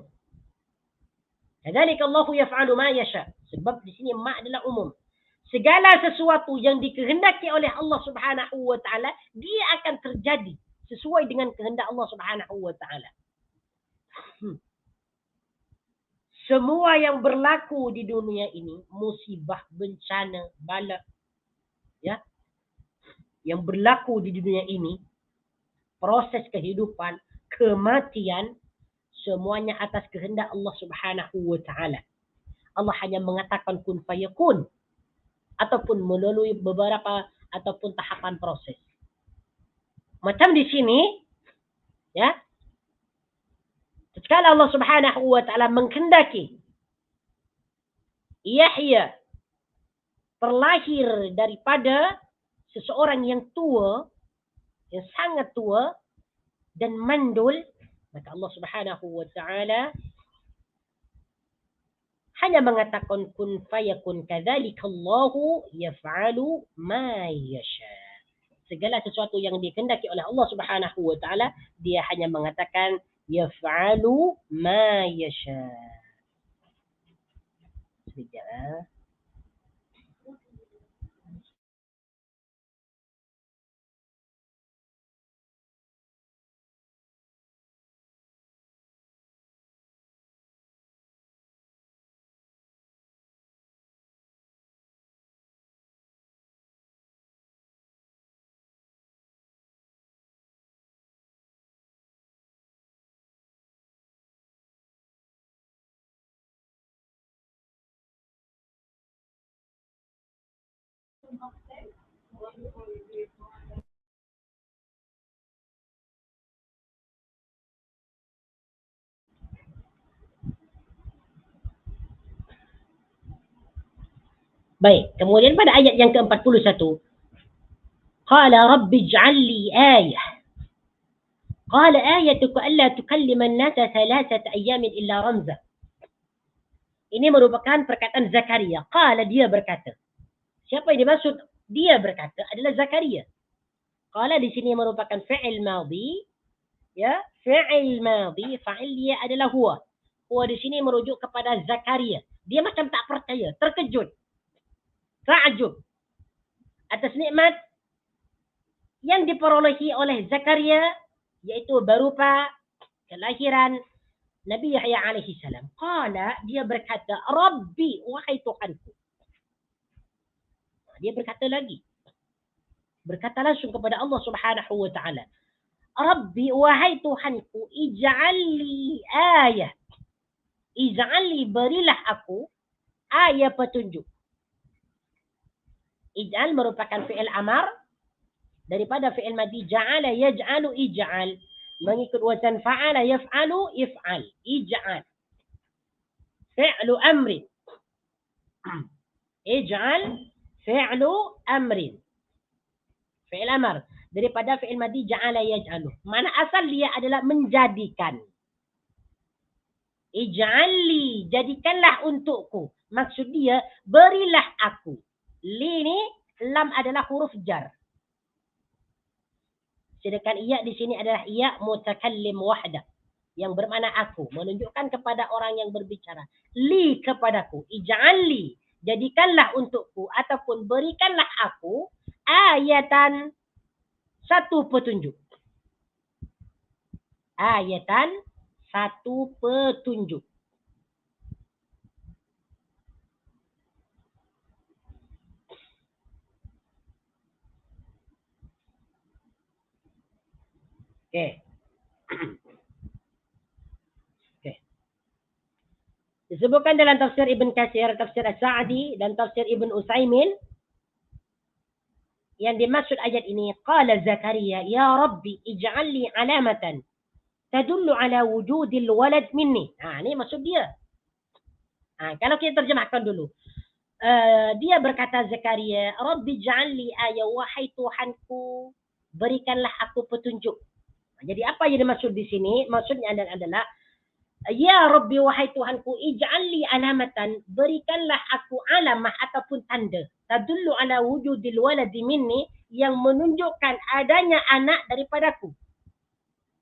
Kadzalika Allahu yaf'alu ma yasha. Sebab di sini ma adalah umum. Segala sesuatu yang dikehendaki oleh Allah Subhanahu wa taala, dia akan terjadi sesuai dengan kehendak Allah Subhanahu wa taala. Semua yang berlaku di dunia ini, musibah, bencana, bala, ya, yang berlaku di dunia ini, proses kehidupan, kematian, semuanya atas kehendak Allah Subhanahu wa taala. Allah hanya mengatakan kun fayakun, ataupun melalui beberapa ataupun tahapan proses. Macam di sini, ya, tatkala Allah Subhanahu wa taala menghendaki Yahya terlahir daripada seseorang yang tua, yang sangat tua dan mandul, maka Allah Subhanahu wa taala hanya mengatakan kun fayakun, kadzalika Allahu yaf'alu ma yasha. Segala sesuatu yang dikehendaki oleh Allah Subhanahu wa taala, dia hanya mengatakan yaf'alu ma yasha. Sekejap. Baik, kemudian pada ayat yang ke-41, qala rabbi ij'al li ayah. Qala ayatuka alla tukallima an-nasa thalathata ayyamin illa ramza. Ini merupakan perkataan Zakaria. Qala, dia berkata. Siapa yang dimaksud dia berkata adalah Zakaria. Qala di sini merupakan fi'il madhi, ya, fi'il madhi, fa'il dia adalah huwa. Huwa di sini merujuk kepada Zakaria. Dia macam tak percaya, terkejut, ta'ajub atas nikmat yang diperolehi oleh Zakaria, yaitu berupa kelahiran Nabi Yahya alaihi salam. Qala, dia berkata, Rabbi, wahai Tuhanku. Dia berkata lagi. Berkata langsung kepada Allah Subhanahu wa taala. Rabbi, wahai Tuhanku, ij'alli ayah. Ij'alli, berilah aku ayat petunjuk. Ij'al merupakan fi'il amar daripada fi'il madhi ja'ala yaj'alu ij'al, mengikut wazan fa'ala yaf'alu if'al. Ij'al fi'lu amrin. Ij'al fi'lu amrin. Fi'il amar daripada fi'il madhi ja'ala yaj'alu. Mana asal dia adalah menjadikan. Ij'alli, jadikanlah untukku. Maksud dia, berilah aku. Li ni, lam adalah huruf jar. Sedangkan iya di sini adalah iya mutakallim wahdah, yang bermakna aku, menunjukkan kepada orang yang berbicara. Li, kepadaku. Ij'alli, jadikanlah untukku ataupun berikanlah aku ayatan, satu petunjuk. Ayatan, satu petunjuk. Okey. Okey. Disebutkan dalam tafsir Ibn Katsir, tafsir As-Sa'di dan tafsir Ibn Utsaimin, yang dimaksud ayat ini, qala Zakaria, ya Rabbi ij'alli alamatan tadullu ala wujudil walad minni. Ini maksud dia. Kalau kita terjemahkan dulu. Dia berkata Zakaria, Rabbi ij'alli ayah, wahai Tuhanku, berikanlah aku petunjuk. Jadi apa yang dimaksud di sini? Maksudnya adalah, ya Rabbi, wahai Tuhanku, ij'alli alamatan, berikanlah aku alamah ataupun tanda. Tadullu ala wujudil waladi minni, yang menunjukkan adanya anak daripadaku.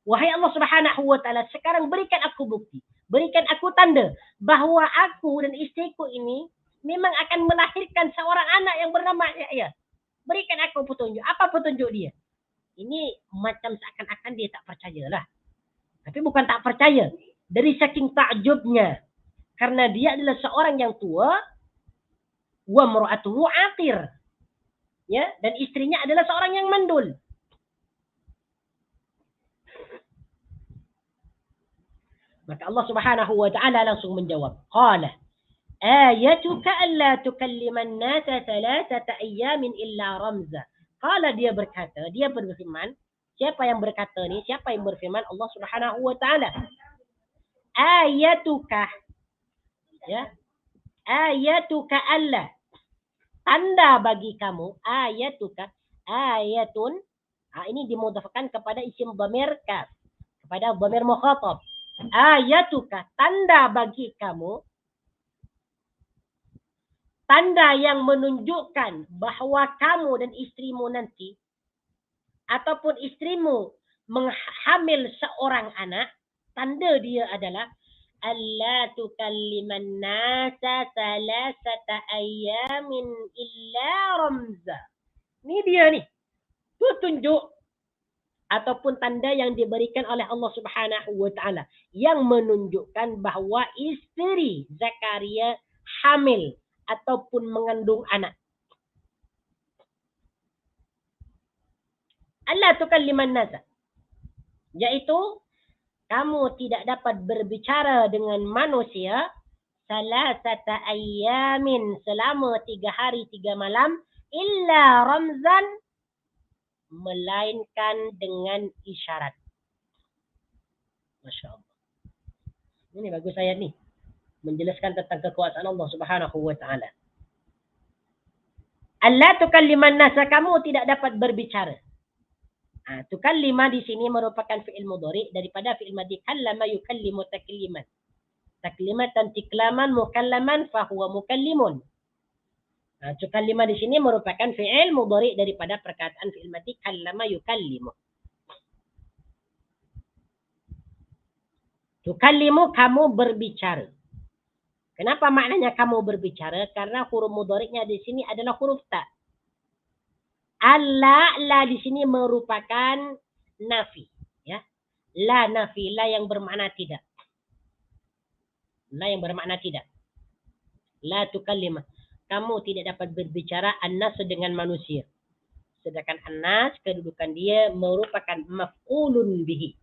Wahai Allah Subhanahu wa taala, sekarang berikan aku bukti, berikan aku tanda bahawa aku dan istriku ini memang akan melahirkan seorang anak yang bernama Yahya. Berikan aku petunjuk. Apa petunjuk dia? Ini macam seakan-akan dia tak percayalah. Tapi bukan tak percaya. Dari saking takjubnya. Karena dia adalah seorang yang tua. Wa mura'atuhu aqir. Ya, dan istrinya adalah seorang yang mandul. Maka Allah Subhanahu wa taala langsung menjawab. Qala ayatuka alla tukalliman nasa thalathata ayyamin illa ramza. Qala, dia berkata, dia berfirman. Siapa yang berkata ni? Siapa yang berfirman? Allah Subhanahu wa taala. Ayatuka, ya, ayatuka alla, tanda bagi kamu. Ayatuka, ayatun, ini dimudhafkan kepada isim dhamir kaf, kepada dhamir mukhatab. Ayatuka, tanda bagi kamu, tanda yang menunjukkan bahawa kamu dan istrimu nanti, ataupun istrimu menghamil seorang anak, tanda dia adalah alla tukalliman nasa salasata ayyamin illa ramza. Ini dia ni, petunjuk ataupun tanda yang diberikan oleh Allah Subhanahu wa taala yang menunjukkan bahawa isteri Zakaria hamil ataupun mengandung anak. Alla tukalliman nasa, yaitu kamu tidak dapat berbicara dengan manusia salasata ayyamin, selama 3 hari 3 malam, illa ramzan, melainkan dengan isyarat. Masya Allah. Ini bagus ayat ni, menjelaskan tentang kekuasaan Allah Subhanahu wa taala. Alla tukalliman nasa, kamu tidak dapat berbicara. Tukallima di sini merupakan fi'il mudhari daripada fi'il madhi kallama yukallimu takliman. Taklimatan tiklaman mukallaman fahuwa mukallimun. Tukallima di sini merupakan fi'il mudhari daripada perkataan fi'il madhi kallama yukallimu. Tukallimu, kamu berbicara. Kenapa maknanya kamu berbicara? Karena huruf mudhari'nya di sini adalah huruf ta. La di sini merupakan nafi, ya. La nafi, la yang bermakna tidak. La yang bermakna tidak. La tukallima, kamu tidak dapat berbicara annas dengan manusia. Sedangkan annas kedudukan dia merupakan maf'ulun bihi.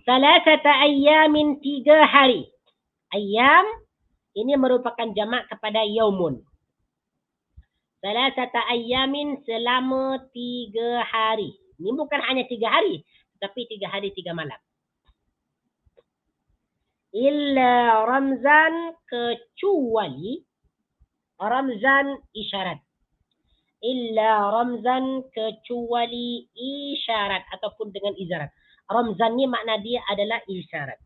Salasata ayyamin, 3 hari. Ayyam ini merupakan jamak kepada yaumun. Salasata ayyamin, selama 3 hari. Ini bukan hanya 3 hari, tapi 3 hari 3 malam. Illa ramzan, kecuali ramzan isyarat. Illa ramzan, kecuali isyarat ataupun dengan isyarat. Ramzan ni makna dia adalah isyarat.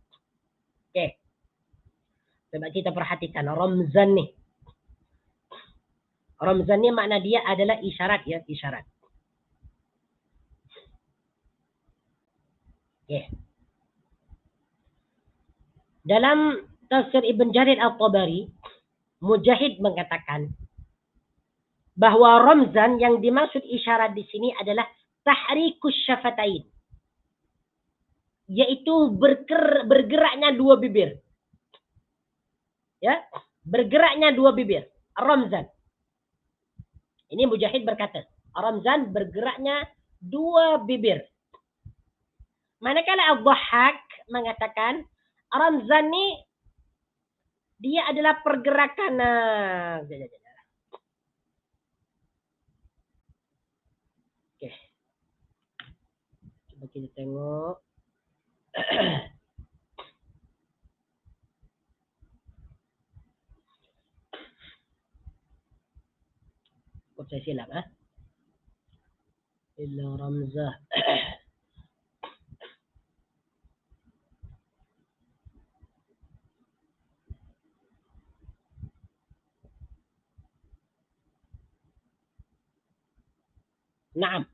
Okey. Coba kita perhatikan ramzan ni. Ramzan ni makna dia adalah isyarat, ya, isyarat. Okey. Dalam tafsir Ibn Jarir Al-Tabari, Mujahid mengatakan bahwa ramzan yang dimaksud isyarat di sini adalah tahrikus syafatain, yaitu bergeraknya 2 bibir. Ya, bergeraknya 2 bibir. Ramzan. Ini Mujahid berkata, ramzan bergeraknya 2 bibir. Manakala Ad-Dhahhak mengatakan ramzan ni dia adalah pergerakan Okey. Coba kita tengok. Kok saya silap, Illa ramzah. Naam.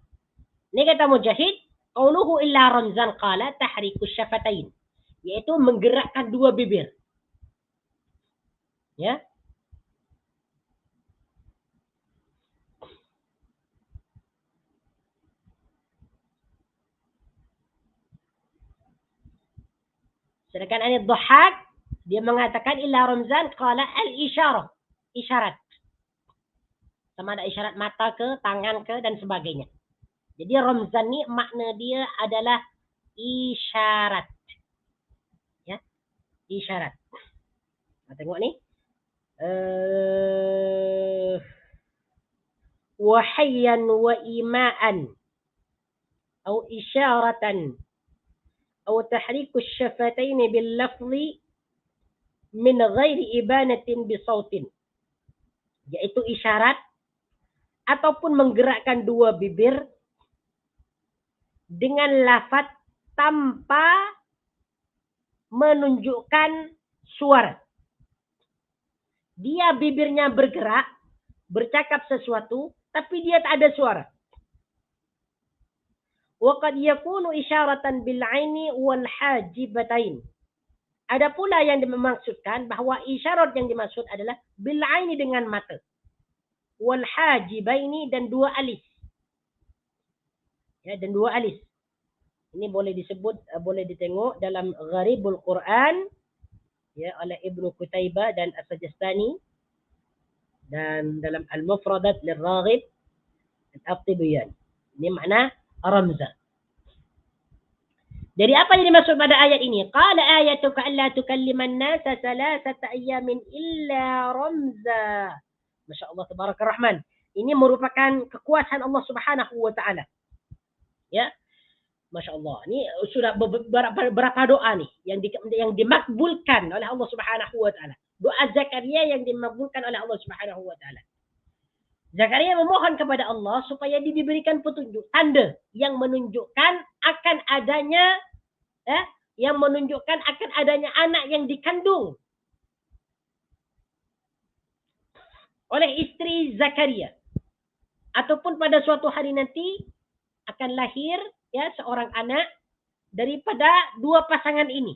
Ini kata Mujahid, qauluhu illa ramzan qala tahrikus syafatain, yaitu menggerakkan 2 bibir. Ya. Sedangkan Ad-Dhahhak dia mengatakan illa ramzan qala al-isyarah, isyarat. Sama ada isyarat mata ke, tangan ke dan sebagainya. Jadi ramzan ni makna dia adalah isyarat. Ya. Isyarat. Tengok ni. Wa hayyan wa ima'an atau isyaratan أو تحريك الشفتين باللفظ من غير إبانة بصوت, yaitu isyarat ataupun menggerakkan 2 bibir dengan lafaz tanpa menunjukkan suara. Dia bibirnya bergerak, bercakap sesuatu, tapi dia tak ada suara. وَقَدْ يَكُونُ إِشَارَةً بِالْعَيْنِ وَالْحَاجِبَتَيْنِ. Ada pula yang dimaksudkan bahawa isyarat yang dimaksud adalah bil-aini dengan mata. Wal-hajibaini dan 2 alis. Ya, dan 2 alis. Ini boleh disebut, boleh ditengok dalam Gharibul Quran, ya, oleh Ibnu Qutaibah dan As-Sajistani, dan dalam Al-Mufradat lil-Raghib Al-Aqtibiyan. Ini makna ramzah. Jadi apa yang dimaksud pada ayat ini? Qala ayatuka alla tukalliman nasa salasata ayyamin illa ramza. Masya Allah, tabarakallah rahman. Ini merupakan kekuasaan Allah Subhanahu wa taala. Ya, Masya Allah. Ini sudah berapa doa nih yang dimakbulkan oleh Allah Subhanahu wa taala. Doa Zakaria yang dimakbulkan oleh Allah Subhanahu wa taala. Zakaria memohon kepada Allah supaya diberikan petunjuk, tanda yang menunjukkan akan adanya anak yang dikandung oleh istri Zakaria, ataupun pada suatu hari nanti akan lahir ya seorang anak daripada dua pasangan ini.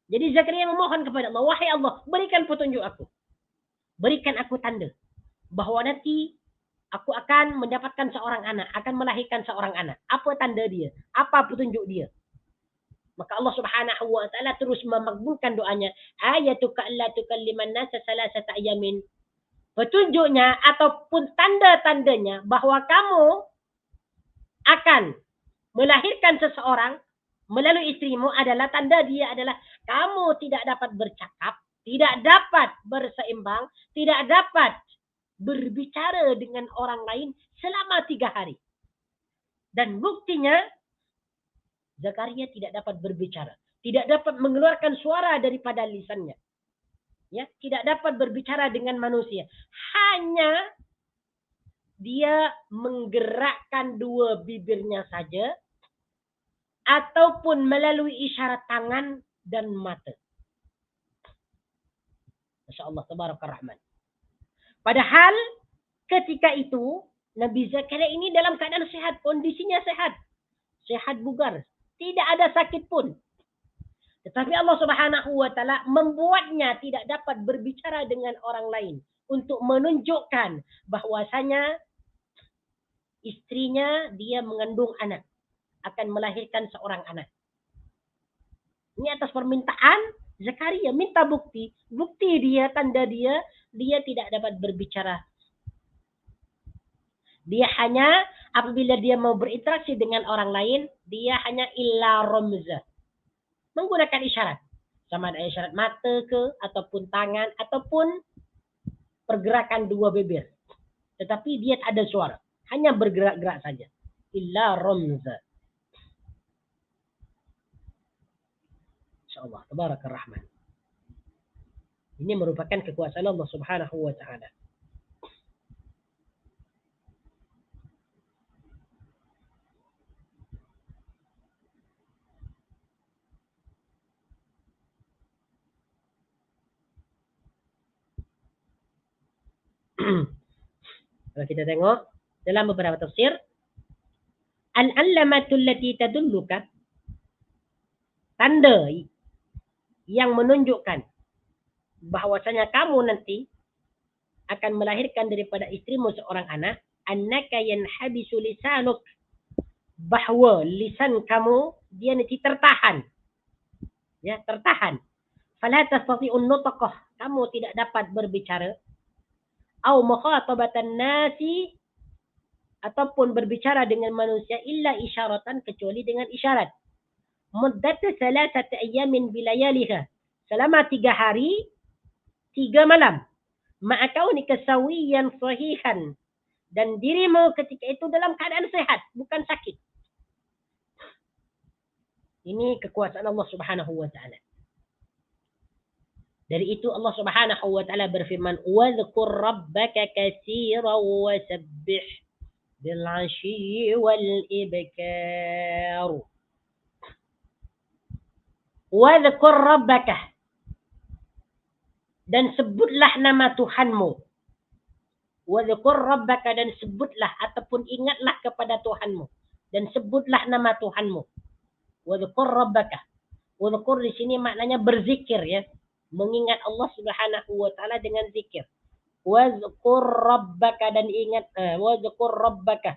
Jadi Zakaria memohon kepada Allah, wahai Allah, berikan petunjuk aku, berikan aku tanda bahwa nanti aku akan mendapatkan seorang anak, akan melahirkan seorang anak. Apa tanda dia? Apa petunjuk dia? Maka Allah Subhanahu wa taala terus memakbulkan doanya. Ayatuka alla tukalliman nasa salasata ayamin. Petunjuknya ataupun tanda-tandanya bahwa kamu akan melahirkan seseorang melalui istrimu adalah tanda dia adalah kamu tidak dapat bercakap, tidak dapat berseimbang, tidak dapat berbicara dengan orang lain selama 3 hari. Dan buktinya Zakaria tidak dapat berbicara, tidak dapat mengeluarkan suara daripada lisannya. Ya, tidak dapat berbicara dengan manusia. Hanya dia menggerakkan 2 bibirnya saja ataupun melalui isyarat tangan dan mata. Masya Allah, Tabarakar Rahman. Padahal ketika itu Nabi Zakaria ini dalam keadaan sehat, kondisinya sehat. Sehat bugar, tidak ada sakit pun. Tetapi Allah Subhanahu wa taala membuatnya tidak dapat berbicara dengan orang lain untuk menunjukkan bahwasanya istrinya dia mengandung anak, akan melahirkan seorang anak. Ini atas permintaan Zakaria, minta bukti. Bukti dia, tanda dia tidak dapat berbicara. Dia hanya apabila dia mau berinteraksi dengan orang lain, dia hanya illa ramza. Menggunakan isyarat. Sama ada isyarat mata ke, ataupun tangan, ataupun pergerakan 2 bibir. Tetapi dia tak ada suara. Hanya bergerak-gerak saja. Illa ramza. InsyaAllah. Tabarakar Rahman. Ini merupakan kekuasaan Allah Subhanahu wa ta'ala. Kalau kita tengok dalam beberapa tafsir, al-allamatul lati tadulluka, tanda yang menunjukkan bahwasanya kamu nanti akan melahirkan daripada istrimu seorang anak, annaka yanhabisu lisanuk, bahwa lisan kamu dia nanti tertahan. Ya, tertahan. Fala tastati'un nutqah, kamu tidak dapat berbicara. Au mukhatabatan nasi, ataupun berbicara dengan manusia illa isyaratan, kecuali dengan isyarat. Muddat 3 ayamin bilayaliha, selama 3 hari 3 malam. Ma'akaunika sawiyan sahihan, dan dirimu ketika itu dalam keadaan sehat, bukan sakit. Ini kekuasaan Allah Subhanahu wa ta'ala. Dari itu Allah Subhanahu wa ta'ala berfirman, "Wadhkur rabbaka katsiran wa sabbih bil 'ashyi wal ibkar." Wadhkur rabbaka, dan sebutlah nama Tuhanmu. Wadhkur rabbaka, dan sebutlah ataupun ingatlah kepada Tuhanmu, dan sebutlah nama Tuhanmu. Wadhkur rabbaka. Wadhkur di sini maknanya berzikir, ya. Mengingat Allah Subhanahu wa ta'ala dengan zikir. Wadhkur rabbaka, dan ingat, wadhkur rabbaka.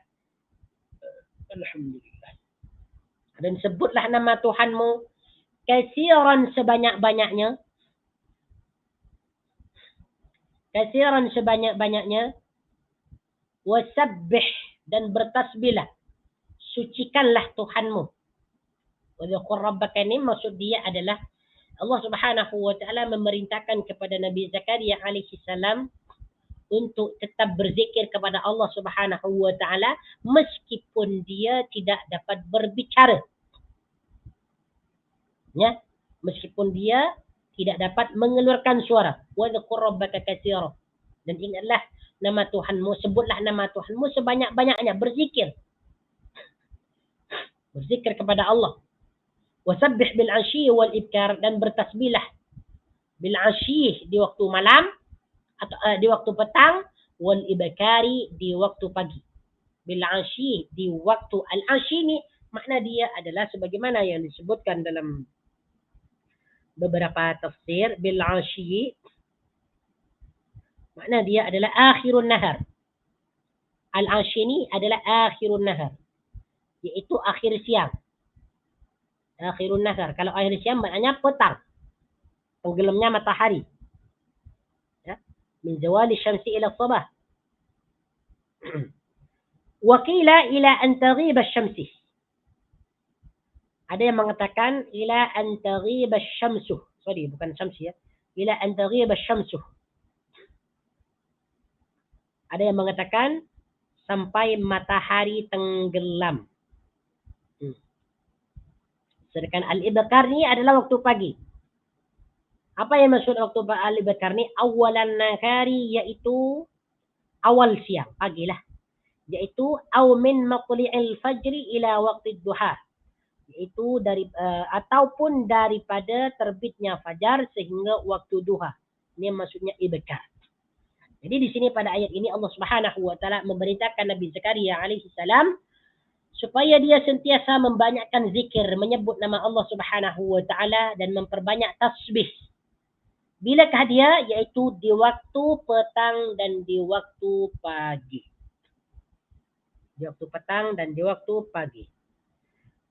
Alhamdulillah. Dan sebutlah nama Tuhanmu katsiran, sebanyak-banyaknya. Katsiran, sebanyak-banyaknya. Wasabbih, dan bertasbihlah. Sucikanlah Tuhanmu. Wadhkur rabbaka ini maksud dia adalah Allah Subhanahu wa ta'ala memerintahkan kepada Nabi Zakaria alaihi salam untuk tetap berzikir kepada Allah Subhanahu wa taala meskipun dia tidak dapat berbicara. Ya, meskipun dia tidak dapat mengeluarkan suara. Wa dzkur rabbaka katsira. Dan ingatlah nama Tuhanmu, sebutlah nama Tuhanmu sebanyak-banyaknya, berzikir. Berzikir kepada Allah. Wasabbih bil 'ashyi wal ibkar, dan bertasbihlah bil 'ashyi di waktu malam atau di waktu petang, wal ibkari di waktu pagi. Bil 'ashyi di waktu al-'ashyi ni makna dia adalah sebagaimana yang disebutkan dalam beberapa tafsir. Bil 'ashyi makna dia adalah akhirun nahar. Al-'ashyi ni adalah akhirun nahar, iaitu akhir siang. Akhirun nahar. Kalau akhir siang maknanya petang, tenggelamnya matahari. Ya. Min zawali syamsi ila sabah. Wa qila ila an taghiba asy-syamsi. Ada yang mengatakan ila an taghiba asy-syamsu. Sorry, bukan syamsi ya. Ila an taghiba asy-syamsu. Ada yang mengatakan sampai matahari tenggelam. Sedangkan al-ibkar ni adalah waktu pagi. Apa yang maksud waktu al-ibkar ni? Awalan nahari, yaitu awal siang, pagilah. Yaitu aw min matli'il fajri ila waqti duha. Yaitu dari ataupun daripada terbitnya fajar sehingga waktu duha. Ini maksudnya ibkar. Jadi di sini pada ayat ini Allah Subhanahu wa taala memerintahkan Nabi Zakaria alaihi salam supaya dia sentiasa membanyakkan zikir, menyebut nama Allah Subhanahu wa taala dan memperbanyak tasbih. Bilakah dia? Yaitu di waktu petang dan di waktu pagi. Di waktu petang dan di waktu pagi.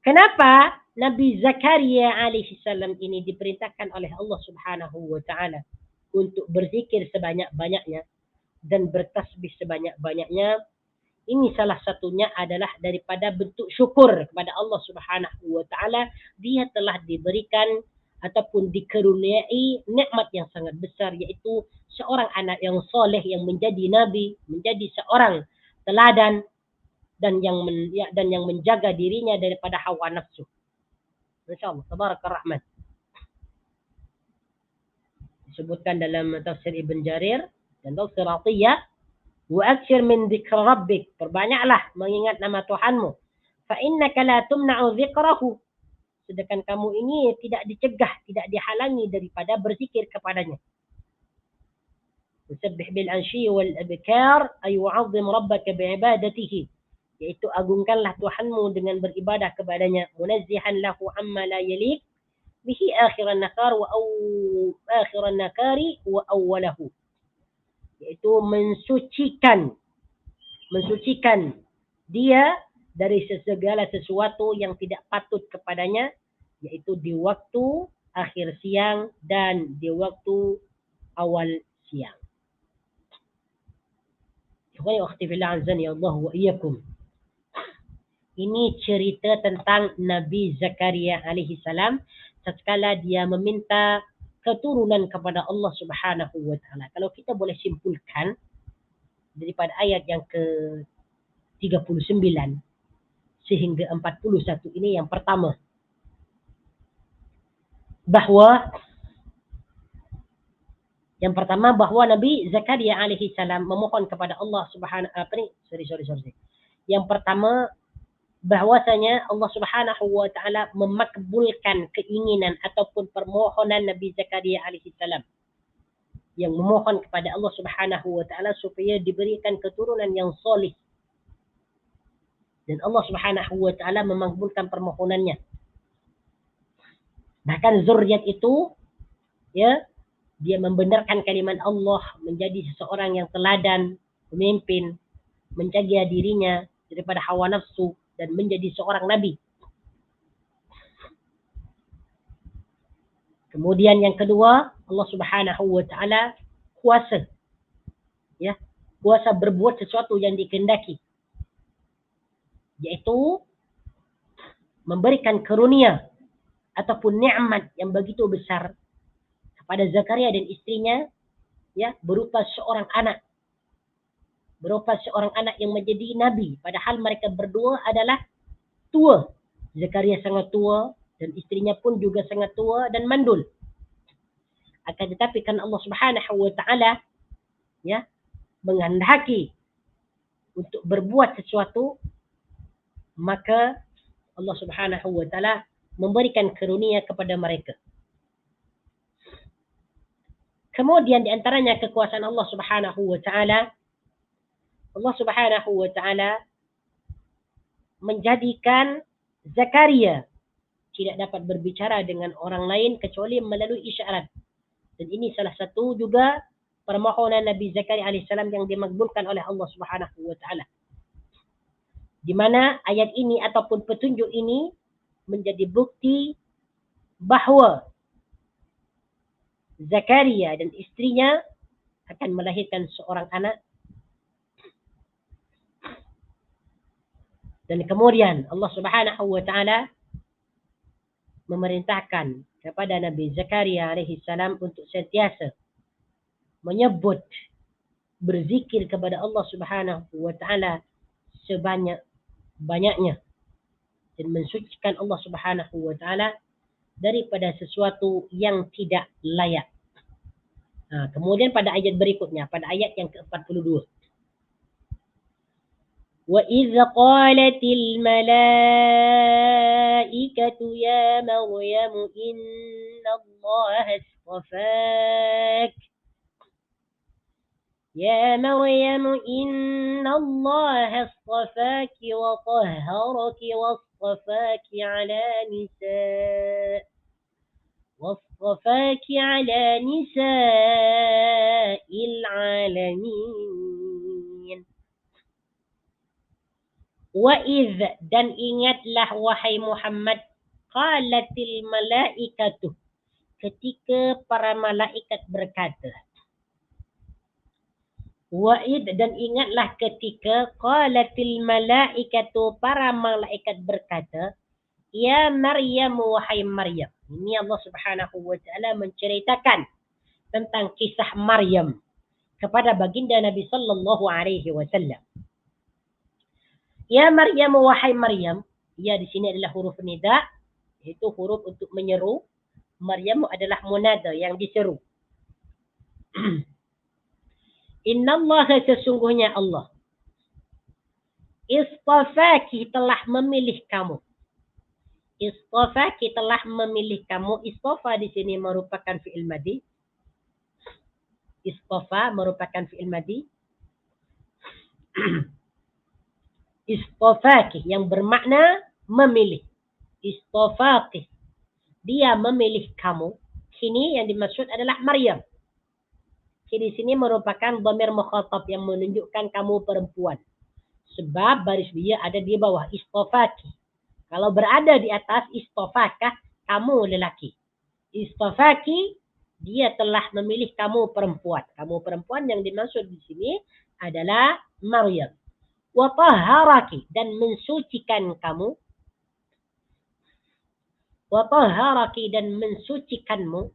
Kenapa Nabi Zakaria alaihi salam ini diperintahkan oleh Allah Subhanahu wa taala untuk berzikir sebanyak-banyaknya dan bertasbih sebanyak-banyaknya? Ini salah satunya adalah daripada bentuk syukur kepada Allah Subhanahu wa taala. Dia telah diberikan ataupun dikaruniai nikmat yang sangat besar, yaitu seorang anak yang soleh yang menjadi nabi, menjadi seorang teladan dan yang menjaga dirinya daripada hawa nafsu. Masyaallah, tabarakar rahman. Disebutkan dalam tafsir Ibn Jarir dan tafsir Atiyah, wa aktsir min dzikri rabbik, perbanyaklah mengingat nama Tuhanmu. Fa innaka la tumna'u dzikrahu, sedangkan kamu ini tidak dicegah, tidak dihalangi daripada berzikir kepadanya. Usabbih bil 'ashyi wal ibkar ay wa'azzim rabbaka bi'ibadatihi, yaitu agungkanlah Tuhanmu dengan beribadah kepadanya. Munazzihan lahu amma la yaliq bihi akhiran nahar wa akhiran nakari wa awwalahu, yaitu mensucikan dia dari segala sesuatu yang tidak patut kepadanya, yaitu di waktu akhir siang dan di waktu awal siang. Ikhwani wa akhwati fillah, azani Allah wa iyyakum. Ini cerita tentang Nabi Zakaria alaihi salam tatkala dia meminta keturunan kepada Allah Subhanahu wa taala. Kalau kita boleh simpulkan daripada ayat yang ke-39 sehingga 41 ini, yang pertama bahawa Nabi Zakaria alaihi salam memohon kepada Allah Subhanahu Yang pertama, bahwasanya Allah Subhanahu wa taala memakbulkan keinginan ataupun permohonan Nabi Zakaria alaihi salam yang memohon kepada Allah Subhanahu wa taala supaya diberikan keturunan yang soleh. Dan Allah Subhanahu wa taala memakbulkan permohonannya. Bahkan zuriat itu, ya, dia membenarkan kalimat Allah, menjadi seseorang yang teladan, pemimpin, menjaga dirinya daripada hawa nafsu dan menjadi seorang nabi. Kemudian yang kedua, Allah Subhanahu wa taala kuasa, ya, kuasa berbuat sesuatu yang dikehendaki, yaitu memberikan karunia ataupun nikmat yang begitu besar kepada Zakaria dan istrinya, ya, berupa seorang anak berupa seorang anak yang menjadi nabi, padahal mereka berdua adalah tua. Zakaria sangat tua dan istrinya pun juga sangat tua dan mandul. Akan tetapi kan Allah Subhanahu wa taala ya menghendaki untuk berbuat sesuatu, maka Allah Subhanahu wa taala memberikan karunia kepada mereka. Kemudian di antaranya kekuasaan Allah Subhanahu wa taala, Allah Subhanahu wa taala menjadikan Zakaria tidak dapat berbicara dengan orang lain kecuali melalui isyarat. Dan ini salah satu juga permohonan Nabi Zakaria alaihissalam yang dimakbulkan oleh Allah Subhanahu wa taala. Di mana ayat ini ataupun petunjuk ini menjadi bukti bahawa Zakaria dan istrinya akan melahirkan seorang anak. Dan kemudian Allah Subhanahu wa taala memerintahkan kepada Nabi Zakaria alaihi salam untuk sentiasa menyebut, berzikir kepada Allah Subhanahu wa taala sebanyak-banyaknya dan mensucikan Allah Subhanahu wa taala daripada sesuatu yang tidak layak. Kemudian pada ayat berikutnya, pada ayat yang ke-42. وَإِذْ قَالَتِ الْمَلَائِكَةُ يَا مَرْيَمُ إِنَّ اللَّهَ اصْطَفَاكِ يَا مَرْيَمُ إِنَّ اللَّهَ اصْطَفَاكِ وَطَهَّرَكِ واصطفاك على نساء العالمين. وَإِذْ dan ingatlah wahai Muhammad, qalatil malaikatu, ketika para malaikat berkata. Wa'id dan ingatlah ketika qalatil malaikatu, para malaikat berkata, ya Maryam, wahai Maryam. Ini Allah Subhanahu wa taala menceritakan tentang kisah Maryam kepada baginda Nabi sallallahu alaihi wasallam. Ya Maryam, wahai Maryam. Ya di sini adalah huruf nida, itu huruf untuk menyeru. Maryam adalah munada yang diseru. Innallaha, sesungguhnya Allah, istafaki, telah memilih kamu. Istafaki, telah memilih kamu. Istafa di sini merupakan fi'il madhi. Istafa merupakan fi'il madhi. Istafaki yang bermakna memilih. Istafaki, dia memilih kamu. Sini yang dimaksud adalah Maryam. Di sini merupakan dhamir mukhatab yang menunjukkan kamu perempuan. Sebab baris dia ada di bawah istafaki. Kalau berada di atas istafakah, kamu lelaki. Istafaki, dia telah memilih kamu perempuan. Kamu perempuan yang dimaksud di sini adalah Maryam. Wa tahharaki, dan mensucikan kamu. Wa tahharaki, dan mensucikanmu.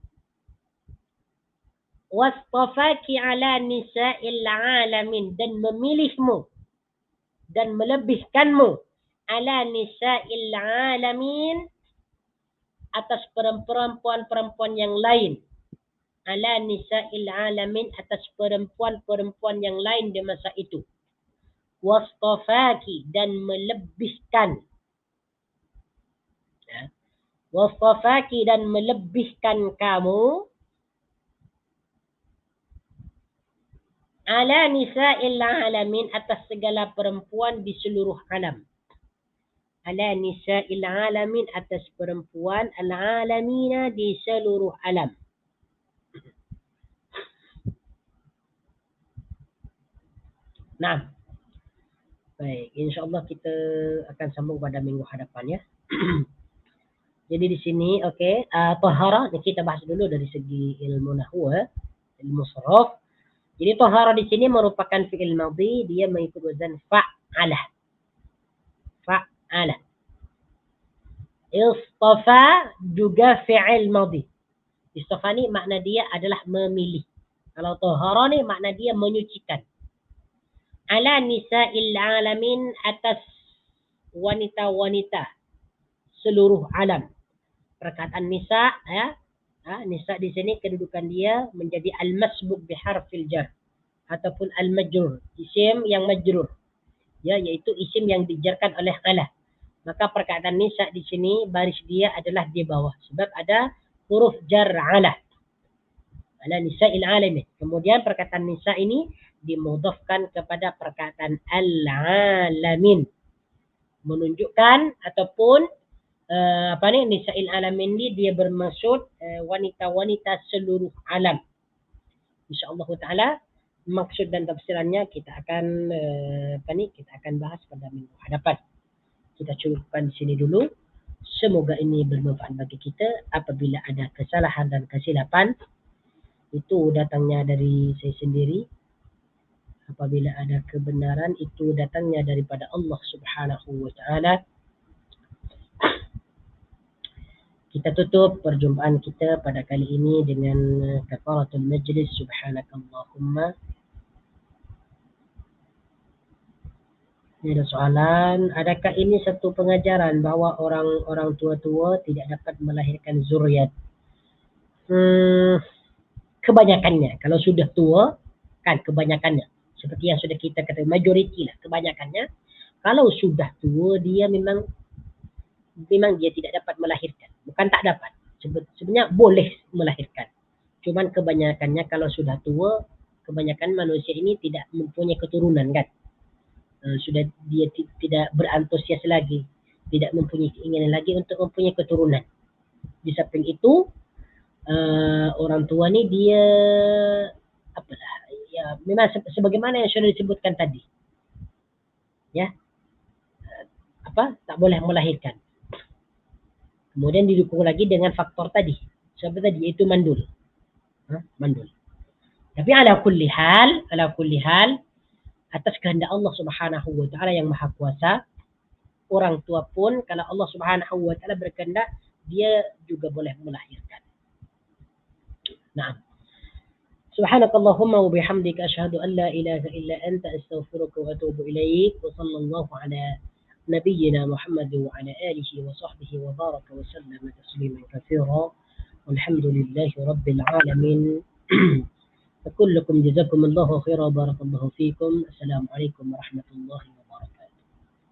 Wastafaki ala nisa'il alamin, dan memilihmu dan melebihkanmu ala nisa'il alamin, atas perempuan-perempuan yang lain. Ala nisa'il alamin, atas perempuan-perempuan yang lain di masa itu. Wastafaki, dan melebihkan. Wastafaki, dan melebihkan kamu ala nisa'il alamin, atas segala perempuan di seluruh alam. Ala nisa'il alamin, atas perempuan al-alamina di seluruh alam. Nah, baik, insyaAllah kita akan sambung pada minggu hadapan ya. Jadi di sini, okey, tahara kita bahas dulu dari segi ilmu nahwu, ilmu saraf. Jadi tahara di sini merupakan fi'il madhi, dia mengikut wazan fa'ala. Fa'ala. Istafa juga fi'il madhi. Istafa ni makna dia adalah memilih. Kalau tahara ni makna dia menyucikan. ala nisa'il alamin, atas wanita-wanita seluruh alam. Perkataan nisa, ya. Nisa di sini kedudukan dia menjadi al-masbuk biharfil jar ataupun al-majrur, isim yang majrur, ya, yaitu isim yang dijarkan oleh ala. Maka perkataan nisa di sini baris dia adalah di bawah sebab ada huruf jar ala nisa'il alamin. Kemudian perkataan nisa ini dimudhafkan kepada perkataan al-alamin, menunjukkan ataupun nisa'il alamin ini dia bermaksud wanita-wanita seluruh alam. InsyaAllah ta'ala maksud dan tafsirannya kita akan kita akan bahas pada minggu hadapan. Kita cukupkan di sini dulu. Semoga ini bermanfaat bagi kita. Apabila ada kesalahan dan kesilapan, itu datangnya dari saya sendiri. Apabila ada kebenaran, itu datangnya daripada Allah Subhanahu wa ta'ala. Kita tutup perjumpaan kita pada kali ini dengan kafaratul majlis. Subhanakallahumma. Ini ada soalan, adakah ini satu pengajaran bahawa orang tua-tua tidak dapat melahirkan zuriat? Kebanyakannya, kalau sudah tua, kan kebanyakannya. Seperti yang sudah kita kata, majoriti lah, kebanyakannya. Kalau sudah tua, dia memang dia tidak dapat melahirkan. Bukan tak dapat. Sebenarnya boleh melahirkan. Cuman kebanyakannya kalau sudah tua, kebanyakan manusia ini tidak mempunyai keturunan, kan? Sudah dia tidak berantusias lagi, tidak mempunyai keinginan lagi untuk mempunyai keturunan. Di samping itu, orang tua ni dia ya memang sebagaimana yang sudah disebutkan tadi, ya, tak boleh melahirkan. Kemudian didukung lagi dengan faktor tadi, siapa tadi, iaitu mandul. Mandul. Tapi ala kulli hal atas kehendak Allah Subhanahu wa ta'ala yang maha kuasa, orang tua pun kalau Allah Subhanahu wa ta'ala berkehendak, dia juga boleh melahirkan. Naam. Subhanakallahumma wa bihamdika asyhadu an la ilaha illa anta astaghfiruka wa atubu ilaik. Wa sallallahu ala nabiyyina Muhammad wa ala alihi wa sahbihi wa baraka wa sallama tasliman katsira. Walhamdulillahi rabbil alamin. فكلكم جزاكم الله خيرا بارك الله فيكم. السلام عليكم ورحمة الله